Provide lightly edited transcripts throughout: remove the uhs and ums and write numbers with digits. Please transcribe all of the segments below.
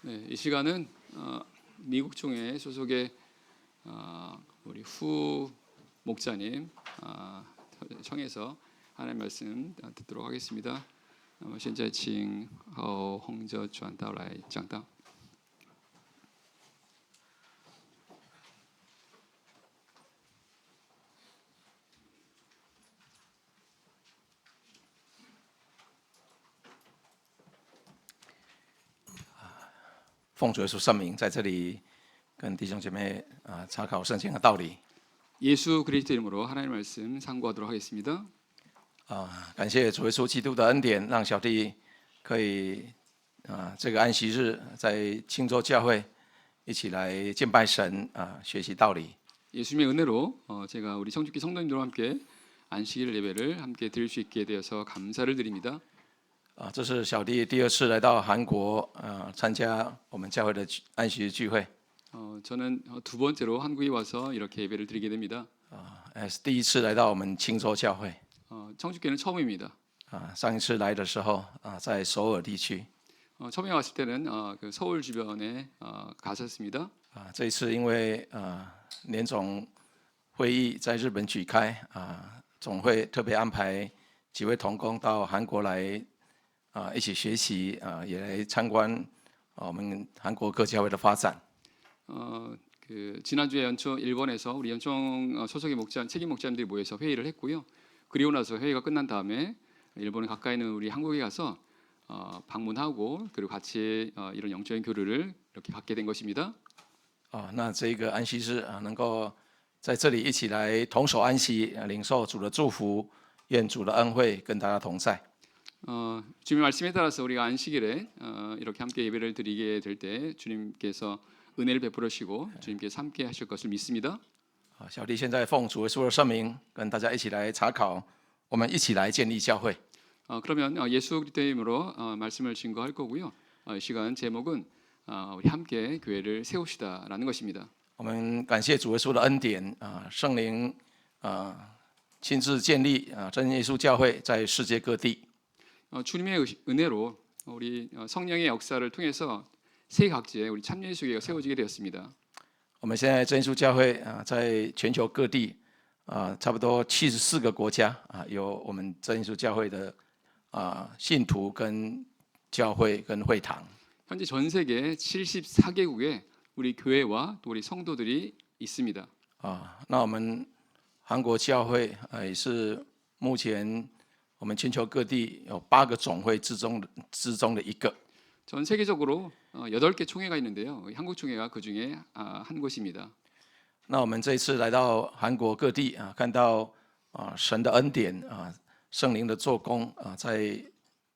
네, 이 시간은 미국 총회 소속의 우리 후 목자님 청해서 하나님 말씀 듣도록 하겠습니다. 现在请洪哲传道来讲道。奉主耶稣圣名，在这里跟弟兄姐妹查考圣经的道理。 예수 그리스도 이름으로 하나님 말씀 상고하도록 하겠습니다. 感谢主耶稣基督的恩典，让小弟可以这个安息日在青州教会一起来敬拜神学习道理。 예수님의 은혜로 제가 우리 청주교 성도님들과 함께 안식일 예배를 함께 드릴 수 있게 되어서 감사를 드립니다. 这是小弟第二次来到韩国参加我们教会的安息日聚会。 저는 두 번째로 한국에 와서 이렇게 예배를 드리게 됩니다. 也是第一次来到我们青州教会。 청주교는 처음입니다. 上一次来的时候在首尔地区。 처음에 왔을 때는 그 서울 주변에 갔었습니다. 这一次因为联总会议在日本举开总会特别安排几位同工到韩国来一起学习也来参观我们韩国各教会的发展。 그 지난주에 연초 일본에서 우리 연총 소속의 책임 목자님들이 모여서 회의를 했고요. 그리고 나서 회의가 끝난 다음에 일본에 가까이 있는 우리 한국에 가서 방문하고 그리고 같이 이런 영적인 교류를 이렇게 갖게 된 것입니다. 那这个安息日能够在这里一起来同守安息，领受主的祝福，愿主的恩惠跟大家同在。 주님의 말씀에 따라서 우리가 안식일에 이렇게 함께 예배를 드리게 될 때 주님께서 은혜를 베풀으시고 주님께서 함께 하실 것을 믿습니다. 小弟现在奉主耶稣的圣名，跟大家一起来查考，我们一起来建立教会。 그러면 예수 그리스도 이름으로 말씀을 증거할 거고요. 이 시간 제목은 우리 함께 교회를 세웁시다라는 것입니다. 我们感谢主耶稣的恩典圣灵亲自建立真耶稣教会在世界各地。 주님의 은혜로 우리 성령의 역사를 통해서 세계각지에 우리 참예수교회가 세워지게 되었습니다. 我们现在真耶稣教会在全球各地差不多74个国家有我们真耶稣教会的信徒跟教会跟会堂。 현재 전 세계 74개국에 우리 교회와 또 우리 성도들이 있습니다. 那我们韩国教会也是目前我们全球各地有8个总会之中的一个。 전 세계적으로 8개 총회가 있는데요. 한국 총회가 그 중에 한 곳입니다. 那我们这一次来到韩国各地看到神的恩典圣灵的做工在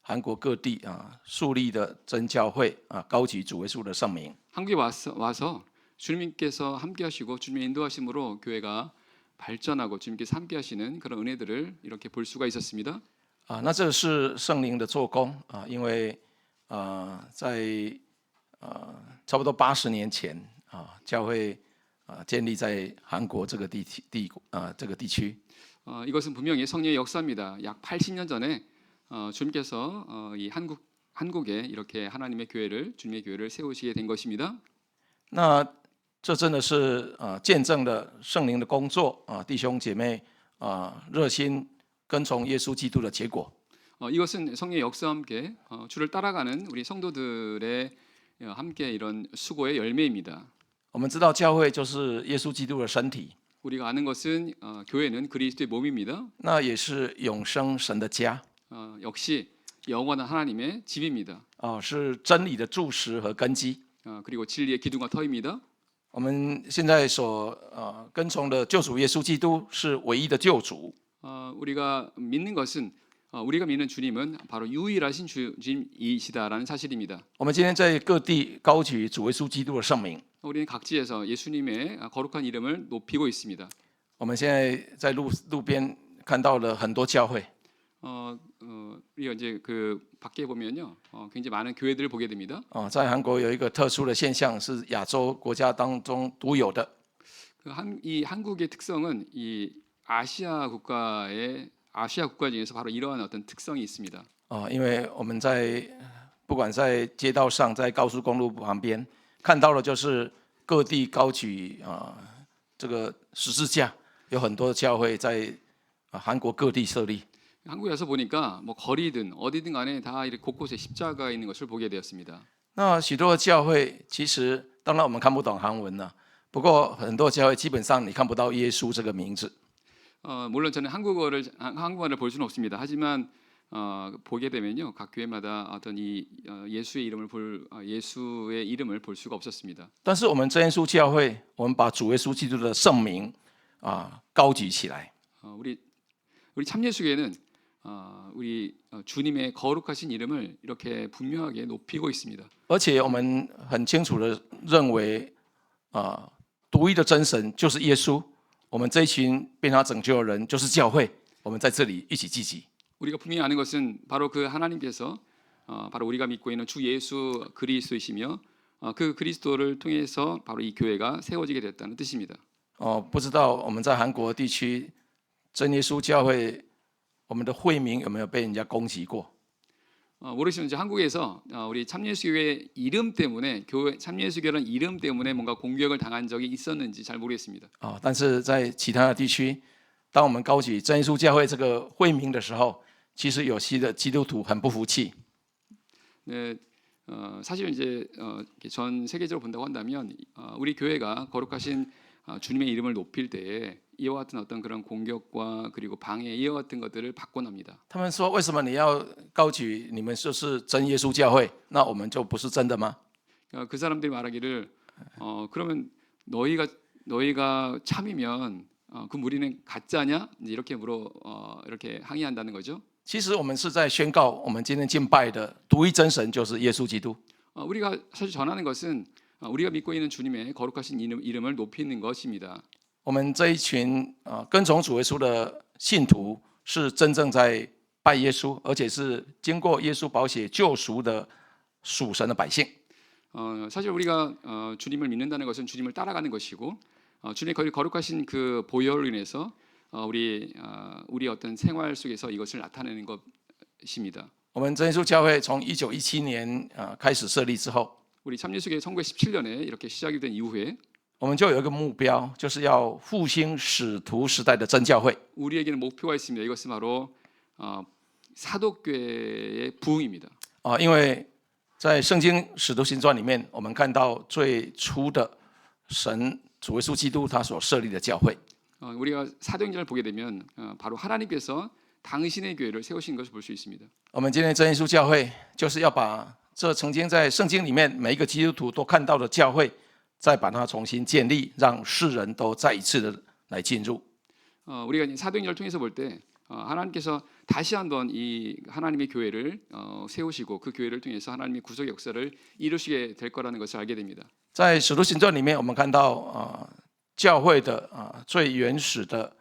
韩国各地树立的真教会高举主耶稣的圣名。 한국에 와서 주님께서 함께하시고 주님의 인도하심으로 교회가 발전하고 주님께서 함께하시는 그런 은혜들을 이렇게 볼 수가 있었습니다. 那这是圣灵的做工因为在差不多80年前教会建立在韩国这个地区。 이것은 분명히 성령의 역사입니다. 약 80년 전에 주님께서 이 한국에 이렇게 하나님의 교회를 주님의 교회를 세우시게 된 것입니다. 那这真的是见证了圣灵的工作弟兄姐妹热心跟从耶稣基督的结果。 이것은 성령의 역사와 함께 주를 따라가는 우리 성도들의 함께 이런 수고의 열매입니다. 我们知道教会就是耶稣基督的身体， 우리가 아는 것은 교회는 그리스도의 몸입니다. 那也是永生神的家， 역시 영원한 하나님의 집입니다. 是真理的柱石和根基。 그리고 진리의 기둥과 터입니다. 我们现在所跟从的救主耶稣基督是唯一的救主。 우리가 믿는 것은 우리가 믿는 주님은 바로 유일하신 주님이시다라는 사실입니다. 我们今天在各地高举主耶稣基督的聖名。 우리는 각지에서 예수님의 거룩한 이름을 높이고 있습니다. 我们现在在路边看到了很多教会。 우리가 이제 그 밖에 보면요, 굉장히 많은 교회들을 보게 됩니다. 在韩国有一个特殊的现象，是亚洲国家当中独有的。 이 한국의 특성은 이 아시아 국가 중에서 바로 이러한 어떤 특성이 있습니다. 因为我们在不管在街道上，在高速公路旁边，看到的就是各地高举这个十字架，有很多教会在韩国各地设立。 한국에 와서 보니까 뭐 거리든 어디든 간에 다 이렇게 곳곳에 십자가 있는 것을 보게 되었습니다. 那许多的教会，其实当然我们看不懂韩文呢、不过很多教会基本上你看不到耶稣这个名字。 물론 저는 한국어를 볼 수는 없습니다. 하지만 보게 되면요, 각 교회마다 어떤 이 예수의 이름을 예수의 이름을 볼 수가 없었습니다. 但是我们真耶稣教会，我们把主耶稣基督的圣名高举起来。 우리 참예수교회는 우리 주님의 거룩하신 이름을 이렇게 분명하게 높이고 있습니다. 而且我们很清楚的认为，独一的真神就是耶稣。我们这一群被他拯救的人就是教会。我们在这里一起聚集。 우리가 분명히 아는 것은 바로 그 하나님께서 바로 우리가 믿고 있는 주 예수 그리스도이시며 그 그리스도를 통해서 바로 이 교회가 세워지게 됐다는 뜻입니다. 不知道我们在韩国地区真耶稣教会，我们的会名有没有被人家攻击过？ 모르시면 이제 한국에서 우리 참예수교회 이름 때문에 교회 참예수교회라는 이름 때문에 뭔가 공격을 당한 적이 있었는지 잘 모르겠습니다. 但是在其他的地区，当我们高举真耶稣教会这个会名的时候，其实有些的基督徒很不服气。 네, 사실 이제 전 세계적으로 본다고 한다면 우리 교회가 거룩하신 주님의 이름을 높일 때에 이와 같은 어떤 그런 공격과 그리고 방해 이와 같은 것들을 받고 납니다. 他们说：“为什么你要高举你们就是真耶稣教会？那我们就不是真的吗？” 그 사람들이 말하기를 그러면 너희가 참이면 그 무리는 가짜냐? 이렇게 이렇게 항의한다는 거죠. 其实我们是在宣告，我们今天敬拜的独一真神就是耶稣基督。 우리가 사실 전하는 것은 우리가 믿고 있는 주님의 거룩하신 이름을 높이는 것입니다. 我们这一群跟从主耶稣的信徒，是真正在拜耶稣，而且是经过耶稣宝血救赎的属神的百姓。 사실 우리가 주님을 믿는다는 것은 주님을 따라가는 것이고 주님의 거룩하신 그 보혈로 인해서 우리 어떤 생활 속에서 이것을 나타내는 것입니다. 我们真耶稣教会从1917年开始设立之后， 우리 참예수교회 1917년에 이렇게 시작이 된 이후에 我们就有一个目标，就是要复兴使徒时代的真教会。 우리에게는 목표가 있습니다. 이것은 바로 사도교회의 부흥입니다. 因为在圣经使徒行传里面，我们看到最初的神主耶稣基督他所设立的教会。 우리가 사도행전을 보게 되면 바로 하나님께서 당신의 교회를 세우신 것을 볼 수 있습니다. 我们今天真耶稣教会就是要把这曾经在圣经里面每一个基督徒都看到的教会，再把它重新建立，让世人都再一次的来进入。 우리가 사도행전을 통해서 볼 때 하나님께서 다시 한번 이 하나님의 교회를 세우시고 그 교회를 통해서 하나님의 구속의 역사를 이루시게 될 거라는 것을 알게 됩니다. 在使徒行传里面，我们看到教会的最原始的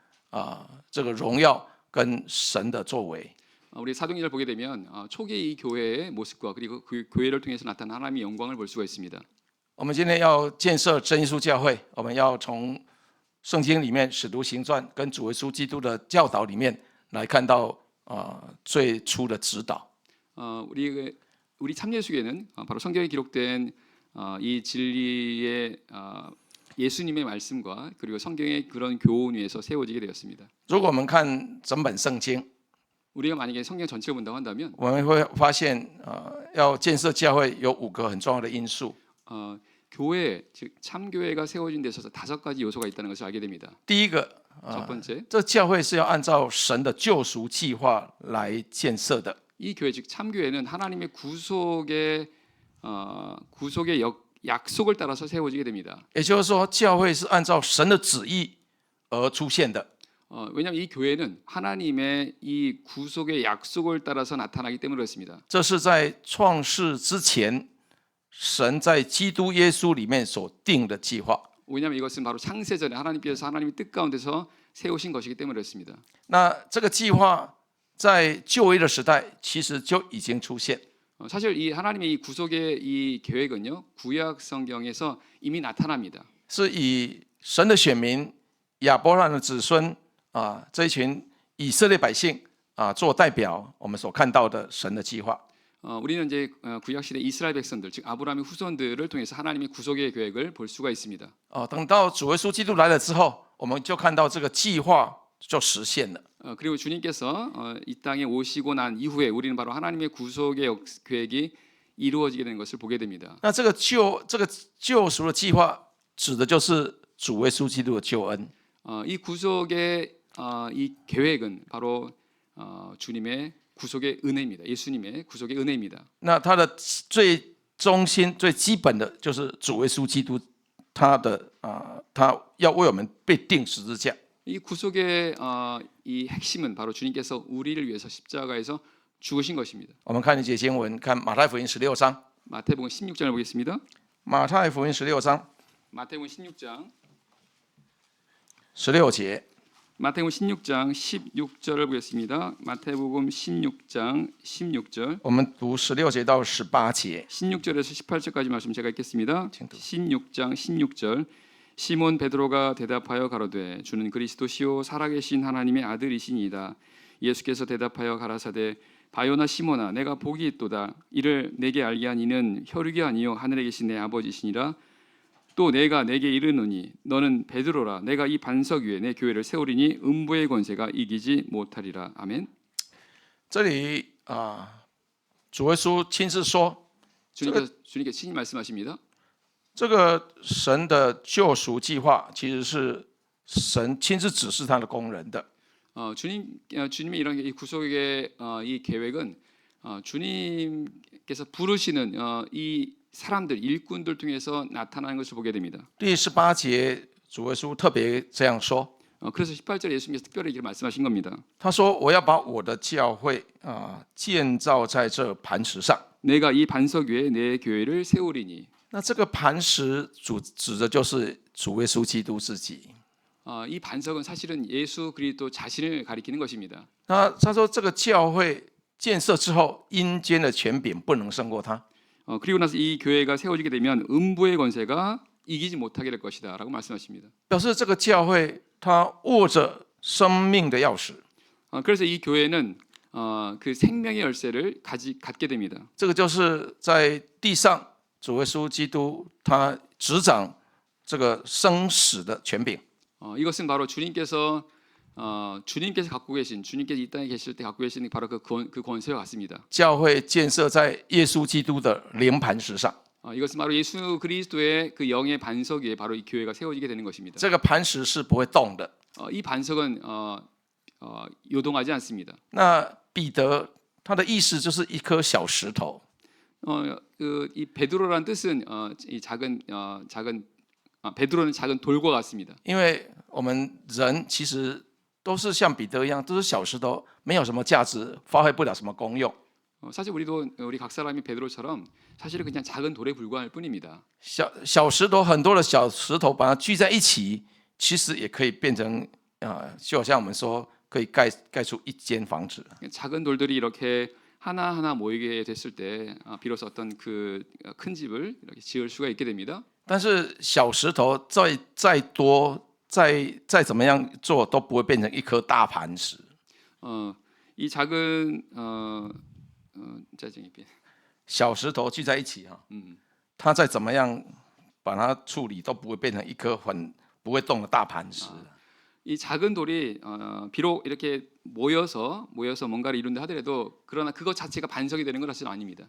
这个荣耀跟神的作为。 우리 사도행전을 보게 되면 초기 이 교회의 모습과 그리고 그 교회를 통해서 나타난 하나님의 영광을 볼 수가 있습니다. 我们今天要建设真耶稣教会，我们要从圣经里面使徒行传跟主耶稣基督的教导里面来看到最初的指导。 우리 참예수교회는 바로 성경에 기록된 이 진리의 예수님의 말씀과 그리고 성경의 그런 교훈 위에서 세워지게 되었습니다. 如果我们看整本圣经， 우리가 만약에 성경 전체를 본다고 한다면 我们会发现要建设教会有5个很重要的因素。 교회 즉 참교회가 세워진 데 있어서 5가지 요소가 있다는 것을 알게 됩니다. 第一个， 첫 번째, 这教会是要按照神的救赎计划来建设的。 이 교회 즉 참교회는 하나님의 구속의 약속을 따라서 세워지게 됩니다. 也就是说，教会是按照神的旨意而出现的。 왜냐하면 이 교회는 하나님의 이 구속의 약속을 따라서 나타나기 때문에 그렇습니다. 这是在创世之前，神在基督耶稣里面所定的计划。 왜냐하면 이것은 바로 창세 전에 하나님께서 하나님의 뜻 가운데서 세우신 것이기 때문에 그렇습니다. 那这个计划在旧约的时代其实就已经出现。 사실 이 하나님의 이 구속의 이 계획은요 구약 성경에서 이미 나타납니다. 是以神的选民亚伯拉罕的子孙这一群以色列百姓做代表，我们所看到的神的计划。 우리는 이제 구약 시대 이스라엘 백성들, 즉 아브라함의 후손들을 통해서 하나님의 구속의 계획을 볼 수가 있습니다. 等到主耶稣基督来了之后，我们就看到这个计划就实现了。 그리고 주님께서 이 땅에 오시고 난 이후에 우리는 바로 하나님의 구속의 계획이 이루어지게 되는 것을 보게 됩니다. 那这个救赎的计划，指的就是主耶稣基督的救恩。 이 구속의 이 계획은 바로 주님의 구속의 은혜입니다. 예수님의 구속의 은혜입니다. 那它的最中心、最基本的就是主耶稣基督，他要为我们被钉十字架。 이 구속의 이 핵심은 바로 주님께서 우리를 위해서 십자가에서 죽으신 것입니다. 我们看一节经文，看马太福音16章。 마태복음 16장을 보겠습니다. 马太福音16章 마태복음 16장 16节。 마태복음 16장 16절을 보겠습니다. 마태복음 16장 16절 我们读16节到18节。 16절에서 18절까지 말씀 제가 읽겠습니다. 16장 16절 시몬 베드로가 대답하여 가로되 주는 그리스도시요 살아계신 하나님의 아들이시니이다. 예수께서 대답하여 가라사대 바요나 시몬아 내가 복이 있도다. 이를 내게 알게 한 이는 혈육이 아니요 하늘에 계신 내 아버지시니라. 또 내가 내게 이르노니 너는 베드로라. 내가 이 반석 위에 내 교회를 세우리니 음부의 권세가 이기지 못하리라. 아멘. 这里主耶稣亲自说， 주님께 친히 말씀하십니다. 这个神的救赎计划其实是神亲自指示他的工人的。 주님의 이런 이 구속의 이 계획은 주님께서 부르시는 이 사람들 일꾼들 통해서 나타나는 것을 보게 됩니다. 第18节，主耶稣特别这样说， 그래서 18절에 예수님께서 특별히 이렇게 말씀하신 겁니다. 他说：“我要把我的教会建造在这磐石上。 내가 이 반석 위에 내 교회를 세우리니. ”那这个磐石指的就是主耶稣基督自己。 이 반석은 사실은 예수 그리스도 자신을 가리키는 것입니다. 他说这个教会建设之后，阴间的权柄不能胜过他。 그리고 나서 이 교회가 세워지게 되면 음부의 권세가 이기지 못하게 될 것이다라고 말씀하십니다. 表示这个教会他握着生命的钥匙， 그래서 이 교회는 그 생명의 열쇠를 갖게 됩니다. 这个就是在地上主耶稣基督他执掌这个生死的权柄。 이것은 바로 주님께서 갖고 계신 주님께서 이 땅에 계실 때 갖고 계신 바로 그 권세와 같습니다. 教会建设在耶稣基督的灵磐石上， 이것은 바로 예수 그리스도의 그 영의 반석 위에 바로 이 교회가 세워지게 되는 것입니다. 这个磐石是不会动的。 이 반석은 요동하지 않습니다. 那彼得他的意思就是一颗小石头， 이 베드로라는 뜻은 이 베드로는 작은 돌과 같습니다. 因为我们人其实都是像彼得一样，都是小石头，没有什么价值，发挥不了什么功用。 사실 우리 각 사람이 베드로처럼 사실은 그냥 작은 돌에 불과할 뿐입니다. 小石头，很多的小石头把它聚在一起，其实也可以变成就好像我们说可以盖出一间房子。 작은 돌들이 이렇게 하나하나 모이게 됐을 때 비로소 어떤 그 큰 집을 이렇게 지을 수가 있게 됩니다. 但是小石头再多再怎么样做都不会变成一颗大磐石。 이 작은 小石头聚在一起它再怎么样把它处理都不会变成一颗不会动的大磐石。 이 작은 돌이 비록 이렇게 모여서 뭔가를 이룬다 하더라도 그러나 그것 자체가 반석이 되는 건 사실 아닙니다.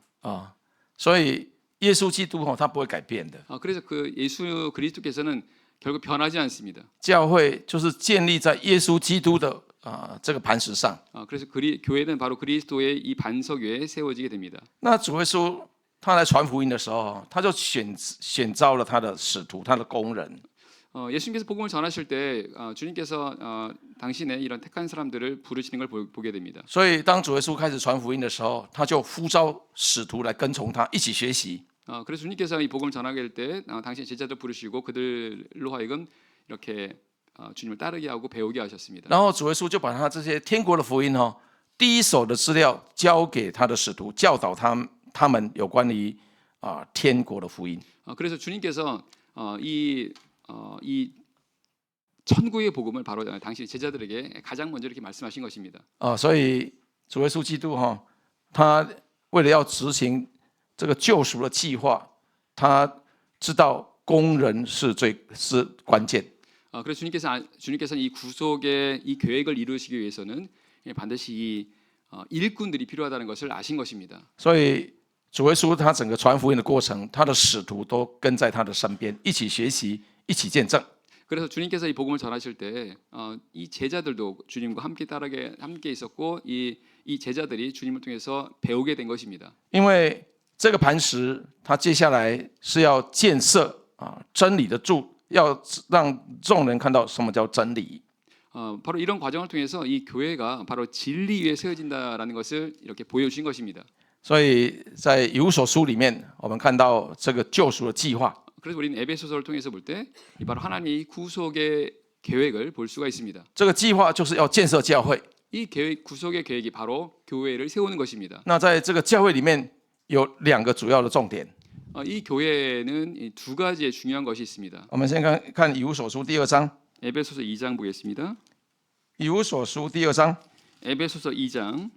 所以耶稣基督他不会改变的。 그래서 그 예수 그리스도께서는 결국 변하지 않습니다. 教会就是建立在耶稣基督的这个磐石上。 그래서 교회는 바로 그리스도의 이 반석 위에 세워지게 됩니다. 那主耶稣他来传福音的时候，他就选召了他的使徒，他的工人。 예수님께서 복음을 전하실 때 주님께서 당신의 이런 택한 사람들을 부르시는 걸 보게 됩니다. 所以当主耶稣开始传福音的时候，他就呼召使徒来跟从他，一起学习。 그래서 주님께서 이 복음을 전하게 될 때 당신 제자들 부르시고 그들로 하여금 이렇게 주님을 따르게 하고 배우게 하셨습니다. 然后主耶稣就把他这些天国的福音第一手的资料交给他的使徒，教导他们有关于天国的福音。 그래서 주님께서 이 천국의 복음을 바로 당신 제자들에게 가장 먼저 이렇게 말씀하신 것입니다. 所以主耶稣基督他为了要执行这个救赎的计划，他知道工人是关键。 그래서 주님께서는 이 구속의 이 계획을 이루시기 위해서는 반드시 이 일꾼들이 필요하다는 것을 아신 것입니다. 所以主耶稣他整个传福音的过程，他的使徒都跟在他的身边，一起学习，一起见证。 그래서 주님께서 이 복음을 전하실 때 이 제자들도 주님과 함께 있었고 이 제자들이 주님을 통해서 배우게 된 것입니다. 因为这个磐石，它接下来是要建设真理的柱，要让众人看到什么叫真理。 바로 이런 과정을 통해서 이 교회가 바로 진리 위에 세워진다라는 것을 이렇게 보여주신 것입니다. 所以在以弗所书里面，我们看到这个救赎的计划。 그래서 우리는 에베소서를 통해서 볼 때 바로 하나님의 구속의 계획을 볼 수가 있습니다. 这个计划就是要建设教会。 이 계획 구속의 계획이 바로 교회를 세우는 것입니다. 那在这个教会里面有2个主要的重点。 이 교회는 두 가지의 중요한 것이 있습니다. 我们先看以弗所书第2章。 에베소서 2장 보겠습니다. 以弗所书第2章 에베소서 2장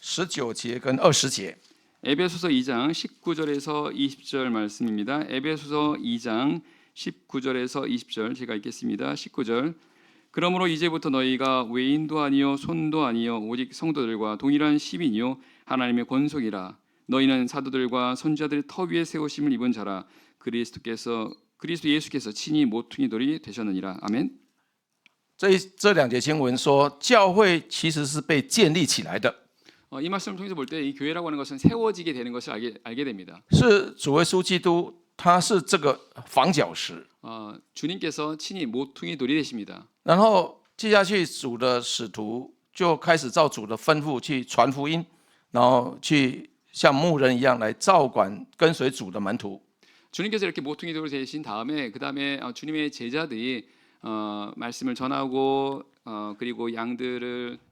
19节跟20节。 에베소서 2장 19절에서 20절 말씀입니다. 에베소서 2장 19절에서 20절 제가 읽겠습니다. 19절 그러므로 이제부터 너희가 외인도 아니요 손도 아니요 오직 성도들과 동일한 시민이요 하나님의 권속이라. 너희는 사도들과 선지자들의 터 위에 세우심을 입은 자라. 그리스도 예수께서 친히 모퉁이 돌이 되셨느니라. 아멘. 这2节经文说，教会其实是被建立起来的， 이 말씀을 통해서 볼 때 이 교회라고 하는 것은 세워지게 되는 것을 알게 됩니다. 是主耶稣基督，他是这个房角石。 주님께서 친히 모퉁이 돌이 되십니다. 然后接下去，主的使徒就开始照主的吩咐去传福音，然后去像牧人一样来照管跟随主的门徒。 주님께서 이렇게 모퉁이 돌이 되신 다음에 그다음에 주님의 제자들이 말씀을 전하고 그리고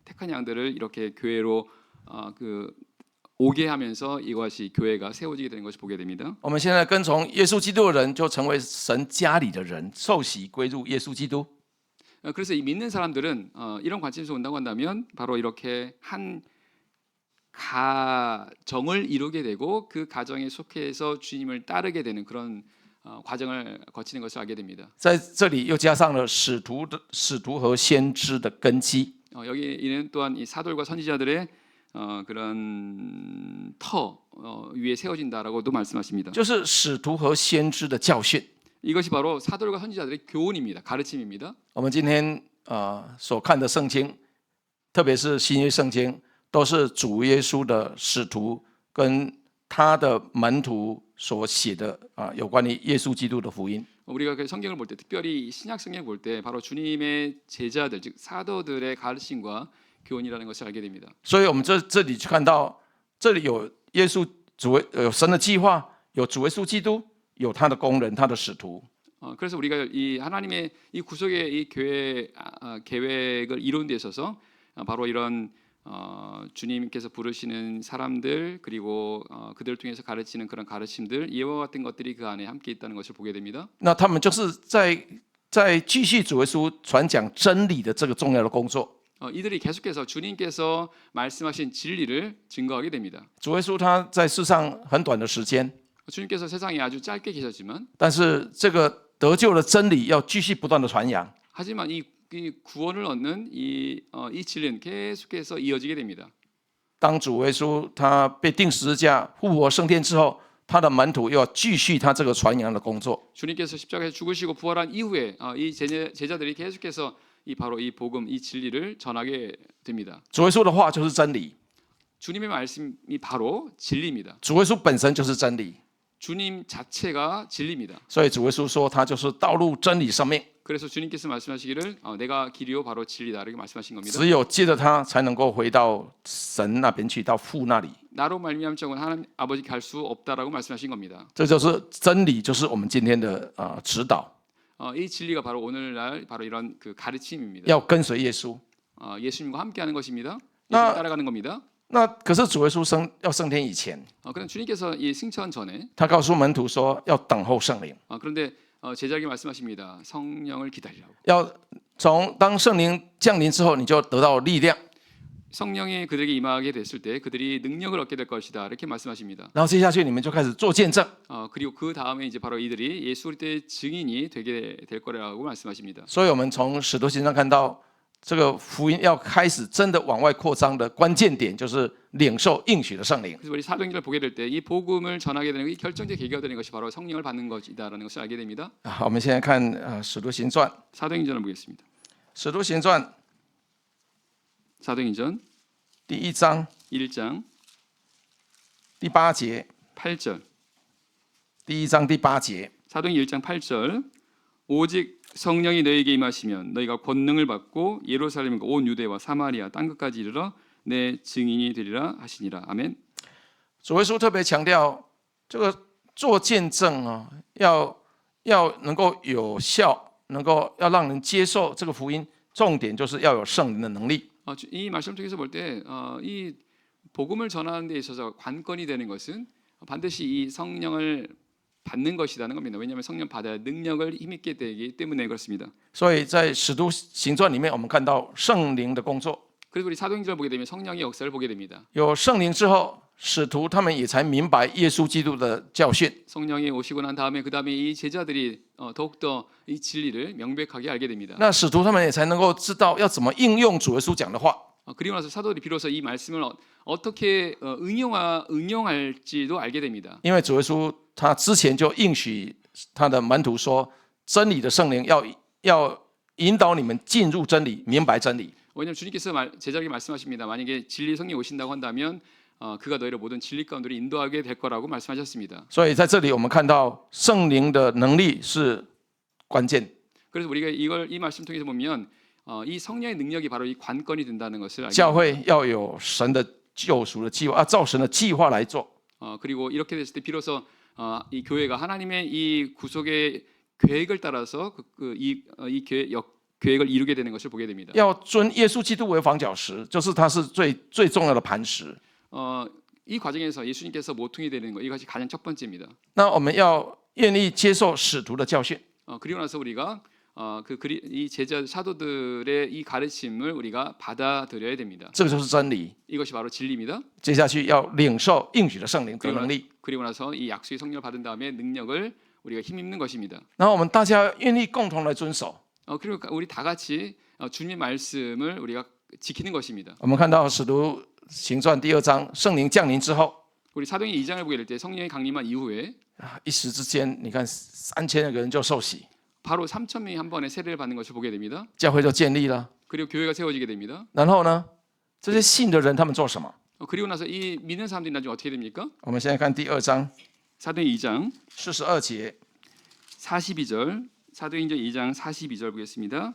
택한 양들을 이렇게 교회로 오게 하면서 이것이 교회가 세워지게 되는 것을 보게 됩니다. 我们现在跟从耶稣基督的人，就成为神家里的人，受洗归入耶稣基督。 그래서 이 믿는 사람들은 이런 관점에서 온다고 한다면 바로 이렇게 한 가정을 이루게 되고 그 가정에 속해서 주님을 따르게 되는 그런 과정을 거치는 것을 알게 됩니다. 在这里又加上了使徒和先知的根基。 여기는 또한 이 사도들과 선지자들의 그런 터 위에 세워진다라고도 말씀하십니다. 就是使徒和先知的教训。 이것이 바로 사도들과 선지자들의 교훈입니다. 가르침입니다. 我们今天所看的圣经，特别是新约圣经，都是主耶稣的使徒跟他的门徒所写的有关于耶稣基督的福音。 우리가 그 성경을 볼 때, 특별히 신약 성경을 볼 때, 바로 주님의 제자들, 즉 사도들의 가르침과 교훈이라는 것을 알게 됩니다. 所以我们这里去看到，这里有耶稣有神的计划，有主耶稣基督，有他的工人，他的使徒。 그래서 우리가 이 하나님의 이 구속의 이 교회 계획을 이루는 데 있어서 바로 이런 주님께서 부르시는 사람들 그리고 그들을 통해서 가르치는 그런 가르침들 이와 같은 것들이 그 안에 함께 있다는 것을 보게 됩니다. 那他们就是在继续主耶稣传讲真理的这个重要的工作。 이들이 계속해서 주님께서 말씀하신 진리를 증거하게 됩니다. 主耶稣他在世上很短的时间， 주님께서 세상에 아주 짧게 계셨지만 但是这个得救的真理要继续不断的传扬。 하지만 이 구원을 얻는 이 진리는 계속해서 이어지게 됩니다. 当主耶稣他被钉十字架、复活升天之后，他的门徒又要继续他这个传扬的工作。 주님께서 십자가에서 죽으시고 부활한 이후에 이 제자들이 계속해서 바로 이 복음, 이 진리를 전하게 됩니다. 主耶稣的话就是真理， 주님의 말씀이 바로 진리입니다. 主耶稣本身就是真理， 주님 자체가 진리입니다. 所以主耶稣说他就是道路、真理、生命。 그래서 주님께서 말씀하시기를 내가 길이요 바로 진리다 이렇게 말씀하신 겁니다. 只有借着他，才能够回到神那边去，到父那里。 나로 말미암지 않고는 하나님 아버지께 갈 수 없다라고 말씀하신 겁니다. 这就是真理，就是我们今天的指导。 이 진리가 바로 오늘날 바로 이런 그 가르침입니다. 要跟随耶稣。 예수님과 함께하는 것입니다. 예수님 따라가는 겁니다. 那可是主耶稣要升天以前， 그럼 주님께서 이 승천 전에 他告诉门徒说要等候圣灵， 그런데 제자에게 말씀하십니다. 성령을 기다리라고. 要当圣灵降临之后，你就得到力量。 성령이 그들에게 임하게 됐을 때 그들이 능력을 얻게 될 것이다 이렇게 말씀하십니다. 然后接下去你们就开始做见证。 그리고 그 다음에 이제 바로 이들이 예수 그리스도의 증인이 되게 될 거라고 말씀하십니다. 所以我们从使徒行传看到，这个福音要开始真的往外扩张的关键点，就是领受应许的圣灵。 그래서 우리 사도행전을 보게 될 때 이 복음을 전하게 되는 이 결정적 계기가 되는 것이 바로 성령을 받는 것이다라는 것을 알게 됩니다. 我们现在看使徒行传， 사도행전을 보겠습니다. 使徒行传 사도행전 第1章 1장 第8节， 8절. 第1章第8节， 사도행 1장 8절. 오직 성령이 너에게 임하시면 너희가 권능을 받고 예루살렘과 온 유대와 사마리아 땅 끝까지 이르러 내 증인이 되리라 하시니라. 아멘. 主耶稣特别强调，这个做见证啊，要能够有效，能够要让人接受这个福音，重点就是要有圣灵的能力。 이 말씀 통해서 볼 때 이 복음을 전하는 데 있어서 관건이 되는 것은 반드시 이 성령을 받는 것이라는 겁니다. 왜냐하면 성령 받아야 능력을 힘있게 되기 때문에 그렇습니다. 所以在使徒行传里面，我们看到圣灵的工作。 그래서 우리 사도행전을 보게 되면 성령의 역사를 보게 됩니다. 有圣灵之后，使徒他们也才明白耶稣基督的教训。 성령이 오시고 난 다음에 그 다음에 이 제자들이 더욱더 이 진리를 명백하게 알게 됩니다. 那使徒他们也才能够知道要怎么应用主耶稣讲的话。 그리고 나서 사도들이 비로소 이 말씀을 어떻게 응용할지도 알게 됩니다. 因为主耶稣他之前就应许他的门徒说，真理的圣灵要引导你们进入真理，明白真理。 왜냐하면 주님께서 제자에게 말씀하십니다. 만약에 진리 성령이 오신다고 한다면 그가 너희를 모든 진리 가운데로 인도하게 될 거라고 말씀하셨습니다. 所以在这里我们看到圣灵的能力是关键。 그래서 우리가 이 말씀 통해서 보면 이 성령의 능력이 바로 이 관건이 된다는 것을 알게 教会要有神的救赎的计划，照神的计划来做。 그리고 이렇게 됐을 때 비로소 이 교회가 하나님의 이 구속의 계획을 따라서 이 계획을 이루게 되는 것을 보게 됩니다. 要尊耶稣基督为房角石，就是他是最重要的磐石。 이 과정에서 예수님께서 모퉁이 되는 것 이것이 가장 첫 번째입니다. 那我们要愿意接受使徒的教训。 그리고 나서 우리가 이 제자 사도들의 이 가르침을 우리가 받아들여야 됩니다. 这个就是真理。 이것이 바로 진리입니다. 接下去要领受应许的圣灵得能力。 그리고 나서 이 약속의 성령을 받은 다음에 능력을 우리가 힘입는 것입니다. 然后我们大家愿意共同来遵守。 그리고 우리 다 같이 주님의 말씀을 우리가 지키는 것입니다. 我们看到使徒行传第2章，圣灵降临之后， 우리 사도행전 2장을 보게 될 때 성령이 강림한 이후에 一时之间，你看3000个人就受洗， 바로 3,000명이 한 번에 세례를 받는 것을 보게 됩니다. 教会就建立了。 그리고 교회가 세워지게 됩니다. 然后呢，这些信的人他们做什么？ 그리고 나서 이 믿는 사람들이 나중에 어떻게 됩니까? 我们现在看第2章 사도행전 2장 42节， 42절 사도행전 2장 42절 보겠습니다.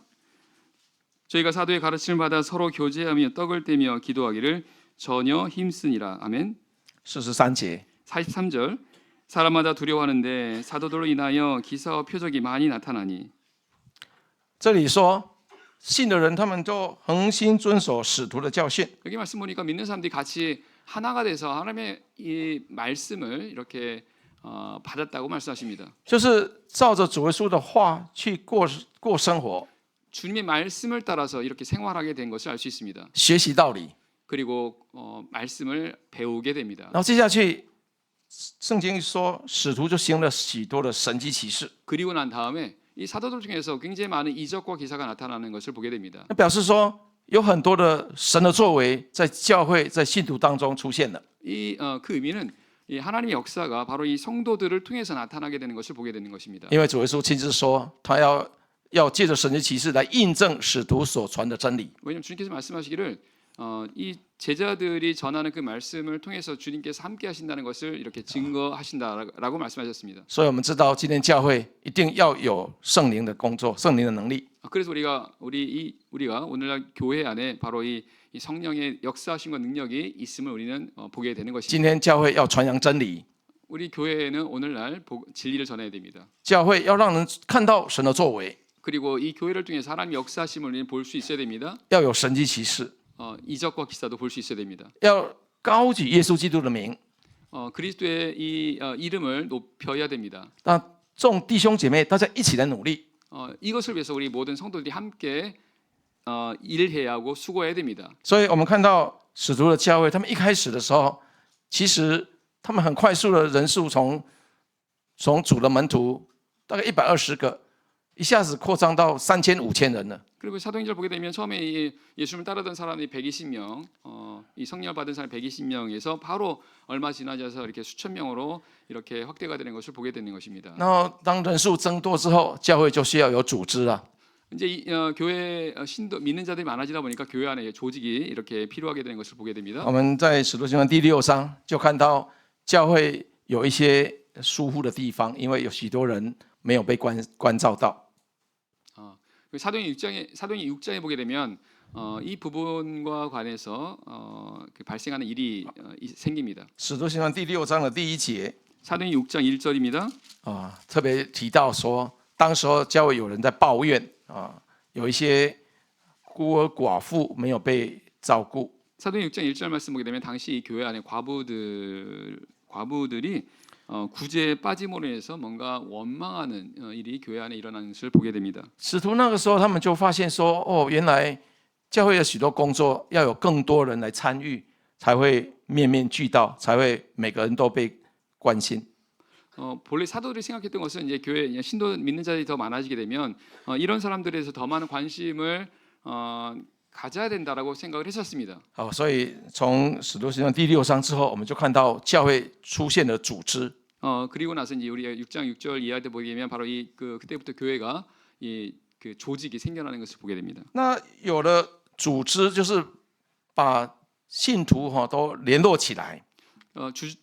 저희가 사도의 가르침을 받아 서로 교제하며 떡을 떼며 기도하기를 전혀 힘쓰니라. 아멘. 43节， 43절 사람마다 두려워하는데 사도들로 인하여 기사와 표적이 많이 나타나니. 这里说信的人他们就恒心遵守使徒的教训。 여기 말씀 보니까 믿는 사람들이 같이 하나가 돼서 하나님의 이 말씀을 이렇게 받았다고 말씀하십니다. 就是照着主耶稣的话去过生活， 주님의 말씀을 따라서 이렇게 생활하게 된 것을 알 수 있습니다. 学习道理。 그리고 말씀을 배우게 됩니다. 然后接下去，圣经说使徒就行了许多的神迹奇事， 그리고 난 다음에 이 사도들 중에서 굉장히 많은 이적과 기사가 나타나는 것을 보게 됩니다. 那表示说有很多的神的作为在教会在信徒当中出现了。 그 의미는 이 하나님의 역사가 바로 이 성도들을 통해서 나타나게 되는 것을 보게 되는 것입니다. 因为主耶稣亲自说，他要借着神迹奇事来印证使徒所传的真理。 왜냐하면 주님께서 말씀하시기를 이 제자들이 전하는 그 말씀을 통해서 주님께서 함께 하신다는 것을 이렇게 증거하신다라고 말씀하셨습니다. 所以我们知道，今天教会一定要有圣灵的工作，圣灵的能力。 그래서 우리가 오늘날 교회 안에 바로 이 성령의 역사하심과 능력이 있음을 우리는 보게 되는 今 것입니다. 天教会要传扬真理， 우리 교회는 오늘날 진리를 전해야 됩니다. 教会要让人看到神的作为， 그리고 이 교회를 통해서 하나님의 역사하심을 우리는 볼 수 있어야 됩니다. 要有神迹奇事， 이적과 기사도 볼 수 있어야 됩니다. 要高举耶稣基督的名。 그리스도의 이 이름을 높여야 됩니다. 那众弟兄姐妹，大家一起来努力， 이것을 위해서 우리 모든 성도들이 함께 일해야 하고 수고해야 됩니다. 所以我们看到使徒的教会，他们一开始的时候，其实他们很快速的人数从主的门徒大概120个，一下子扩张到3000、5000人了。 그리고 사도행전을 보게 되면 처음에 이 예수님을 따르던 사람이 120명, 이 성령을 받은 사람이 120명에서 바로 얼마 지나져서 이렇게 수천 명으로 이렇게 확대가 되는 것을 보게 되는 것입니다. 然后当人数增多之后，教会就需要有组织了。 이제 교회 신도 믿는 자들이 많아지다 보니까 교회 안에 조직이 이렇게 필요하게 되는 것을 보게 됩니다. 我们在使徒行传第6章就看到教会有一些疏忽的地方，因为有许多人没有被关照到。 사도행 6장에 보게 되면 이 부분과 관해서 그 발생하는 일이 생깁니다. 使徒行传第6章的第1节 사도행 6장 1절입니다. 特别提到说，当时候教会有人在抱怨有一些孤儿寡妇没有被照顾。 사도행 6장 1절 말씀 보게 되면 당시 이 교회 안에 과부들이 구제에 빠짐으로 인해서 뭔가 원망하는 일이 교회 안에 일어나는 것을 보게 됩니다. 使徒那个时候，他们就发现说，原来教会有许多工作要有更多人来参与，才会面面俱到，才会每个人都被关心。 본래 사도들이 생각했던 것은 이제 교회 신도 믿는 자들이 더 많아지게 되면 이런 사람들에서 더 많은 관심을 가져야 된다라고 생각을 했었습니다. 所以从使徒行传第6章之后，我们就看到教会出现了组织。 그리고 나서 이제 우리가 6장 6절 이해할 때 보게 되면 바로 그때부터 교회가 그 조직이 생겨나는 것을 보게 됩니다. 那有了组织，就是把信徒都联络起来。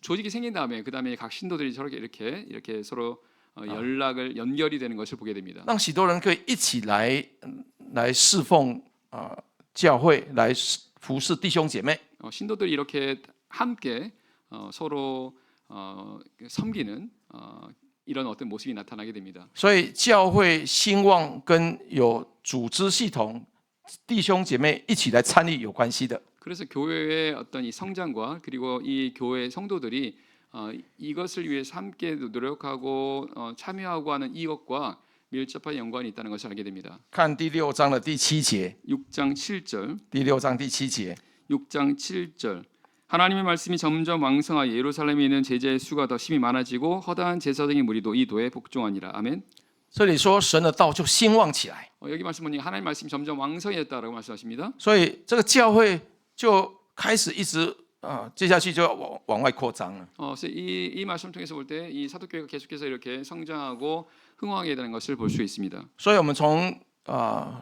조직이 생긴 다음에 그 다음에 각 신도들이 저렇게 이렇게 서로 연결이 되는 것을 보게 됩니다. 让许多人可以一起来侍奉教会，来服侍弟兄姐妹。 신도들이 이렇게 함께 서로 섬기는 이런 어떤 모습이 나타나게 됩니다. 所以教会兴旺跟有组织系统、弟兄姐妹一起来参与有关系的。 그래서 교회의 어떤 이 성장과 그리고 이 교회 성도들이 이것을 위해서 함께 노력하고 참여하고 하는 이것과 밀접한 연관이 있다는 것을 알게 됩니다. 看第6章的第7节， 6장 7절. 第6章第7节， 6장 7절. 하나님의 말씀이 점점 왕성하여 예루살렘에 있는 제자의 수가 더 심히 많아지고 허다한 제사장의 무리도 이 도에 복종하니라. 아멘. 这里说神的道就兴旺起来， 여기 말씀 보니 하나님의 말씀이 점점 왕성해졌다라고 말씀하십니다. 所以这个教会就开始一直接下去就要往外扩张了。 그래서 이 말씀 통해서 볼 때 이 사도교회가 계속해서 이렇게 성장하고 흥왕하게 되는 것을 볼 수 있습니다. 所以我们从